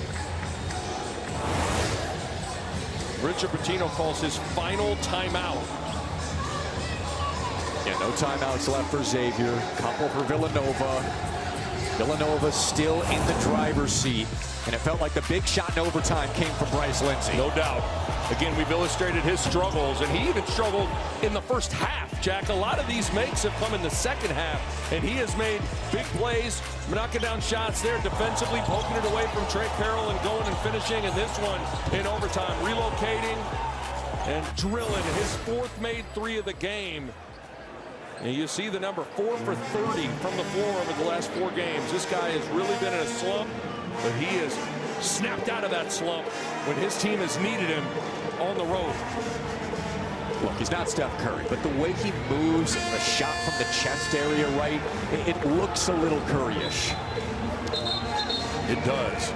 Richard Pitino calls his final timeout. Yeah, no timeouts left for Xavier. Couple for Villanova. Villanova still in the driver's seat. And it felt like the big shot in overtime came from Bryce Lindsey. No doubt. Again, we've illustrated his struggles, and he even struggled in the first half, Jack. A lot of these makes have come in the second half, and he has made big plays, knocking down shots there defensively, poking it away from Trey Carroll and going and finishing, and this one in overtime, relocating and drilling his 4th made 3 of the game. And you see the number 4 for 30 from the floor over the last 4 games. This guy has really been in a slump, but he has snapped out of that slump when his team has needed him on the road. Look, he's not Steph Curry, but the way he moves, the shot from the chest area right, it looks a little Curry-ish. It does.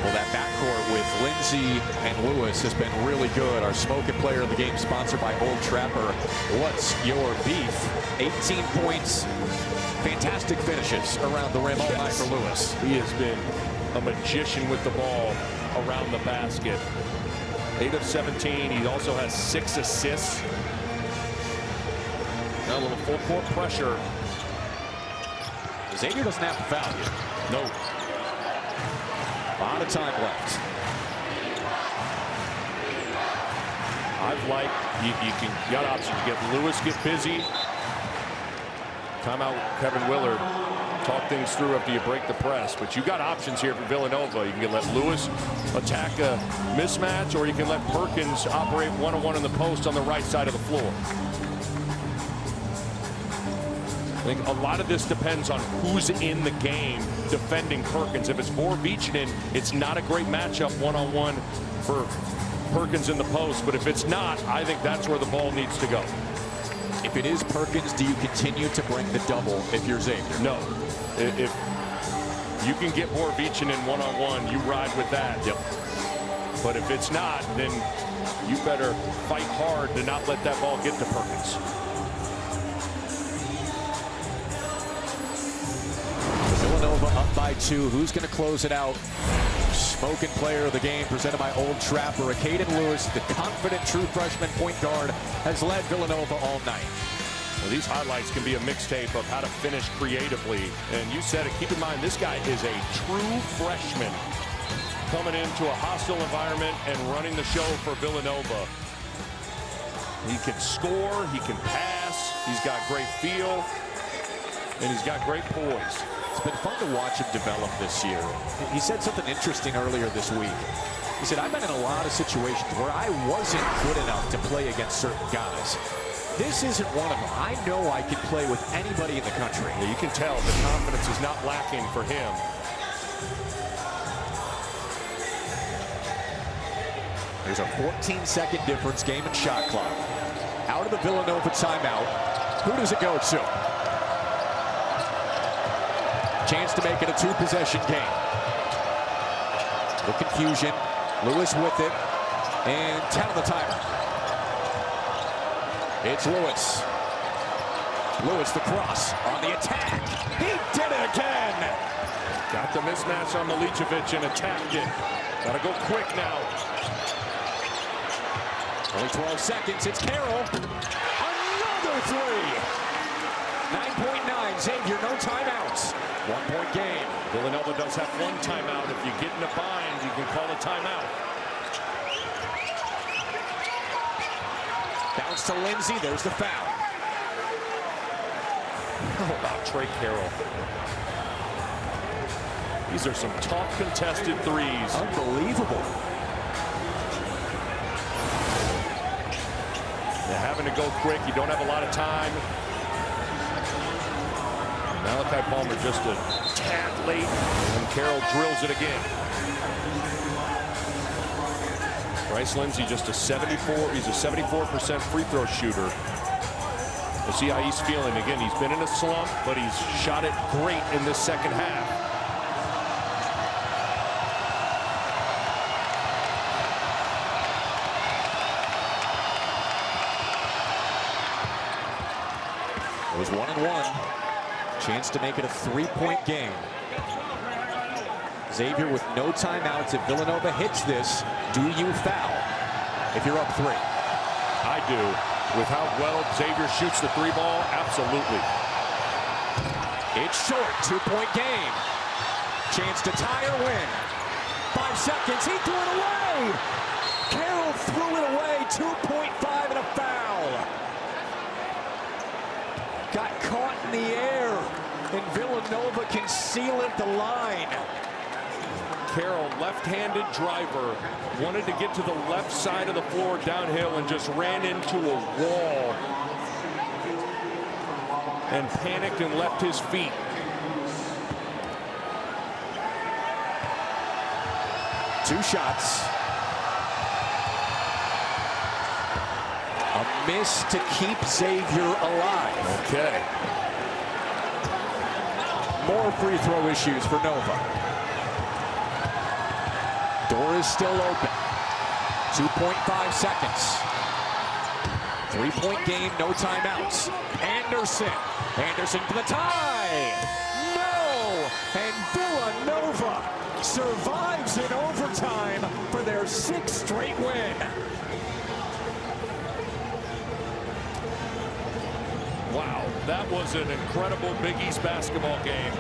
Well, that backcourt with Lindsey and Lewis has been really good. Our smoking player of the game, sponsored by Old Trapper. What's your beef? 18 points, fantastic finishes around the rim all night for Lewis. He has been a magician with the ball around the basket. 8 of 17. He also has 6 assists. Now a little full court pressure. Xavier doesn't have to foul you. No. A lot of time left. I've liked, you got options. You get Lewis get busy. Timeout Kevin Willard. Talk things through after you break the press. But you got options here for Villanova. You can let Lewis attack a mismatch, or you can let Perkins operate one-on-one in the post on the right side of the floor. I think a lot of this depends on who's in the game defending Perkins. If it's Borovicin, it's not a great matchup one-on-one for Perkins in the post. But if it's not, I think that's where the ball needs to go. If it is Perkins, do you continue to bring the double if you're Xavier? No. If you can get Borovicin in one-on-one, you ride with that. Yep. But if it's not, then you better fight hard to not let that ball get to Perkins. Villanova up by 2. Who's going to close it out? Smoking player of the game presented by Old Trapper. Caden Lewis, the confident true freshman point guard, has led Villanova all night. Well, these highlights can be a mixtape of how to finish creatively. And you said it, keep in mind, this guy is a true freshman coming into a hostile environment and running the show for Villanova. He can score, he can pass, he's got great feel, and he's got great poise. It's been fun to watch him develop this year. He said something interesting earlier this week. He said, I've been in a lot of situations where I wasn't good enough to play against certain guys. This isn't one of them. I know I can play with anybody in the country. Yeah, you can tell the confidence is not lacking for him. There's a 14-second difference, game and shot clock. Out of the Villanova timeout. Who does it go to? Chance to make it a 2-possession game. The confusion. Lewis with it. And 10 on the timer. It's Lewis. Lewis the cross on the attack. He did it again. Got the mismatch on Milicevic and attacked it. Gotta go quick now. Only 12 seconds. It's Carroll. Another three. 9.9. Xavier, no timeouts. 1-point game. Villanova does have one timeout. If you get in a bind, you can call a timeout. Bounce to Lindsay. There's the foul. How about Trey Carroll? These are some tough contested threes. Unbelievable. They're having to go quick. You don't have a lot of time. Malachi Palmer just a tad late, and Carroll drills it again. Bryce Lindsay just a 74. He's a 74% free throw shooter. We'll see how he's feeling. Again, he's been in a slump, but he's shot it great in this second half. It was 1-1. Chance to make it a 3-point game. Xavier with no timeouts. If Villanova hits this, do you foul? If you're up 3. I do. With how well Xavier shoots the 3-ball, absolutely. It's short. 2-point game. Chance to tie or win. 5 seconds. He threw it away. Carroll threw it away. 2.5 and a foul. Got caught in the air, and Villanova can seal at the line. Carroll, left-handed driver, wanted to get to the left side of the floor downhill and just ran into a wall and panicked and left his feet. Two shots. A miss to keep Xavier alive. Okay. More free throw issues for Nova. Door is still open. 2.5 seconds. 3-point game, no timeouts. Anderson. Anderson for the tie. No! And Villanova survives in overtime for their 6th straight win. Wow, that was an incredible Big East basketball game.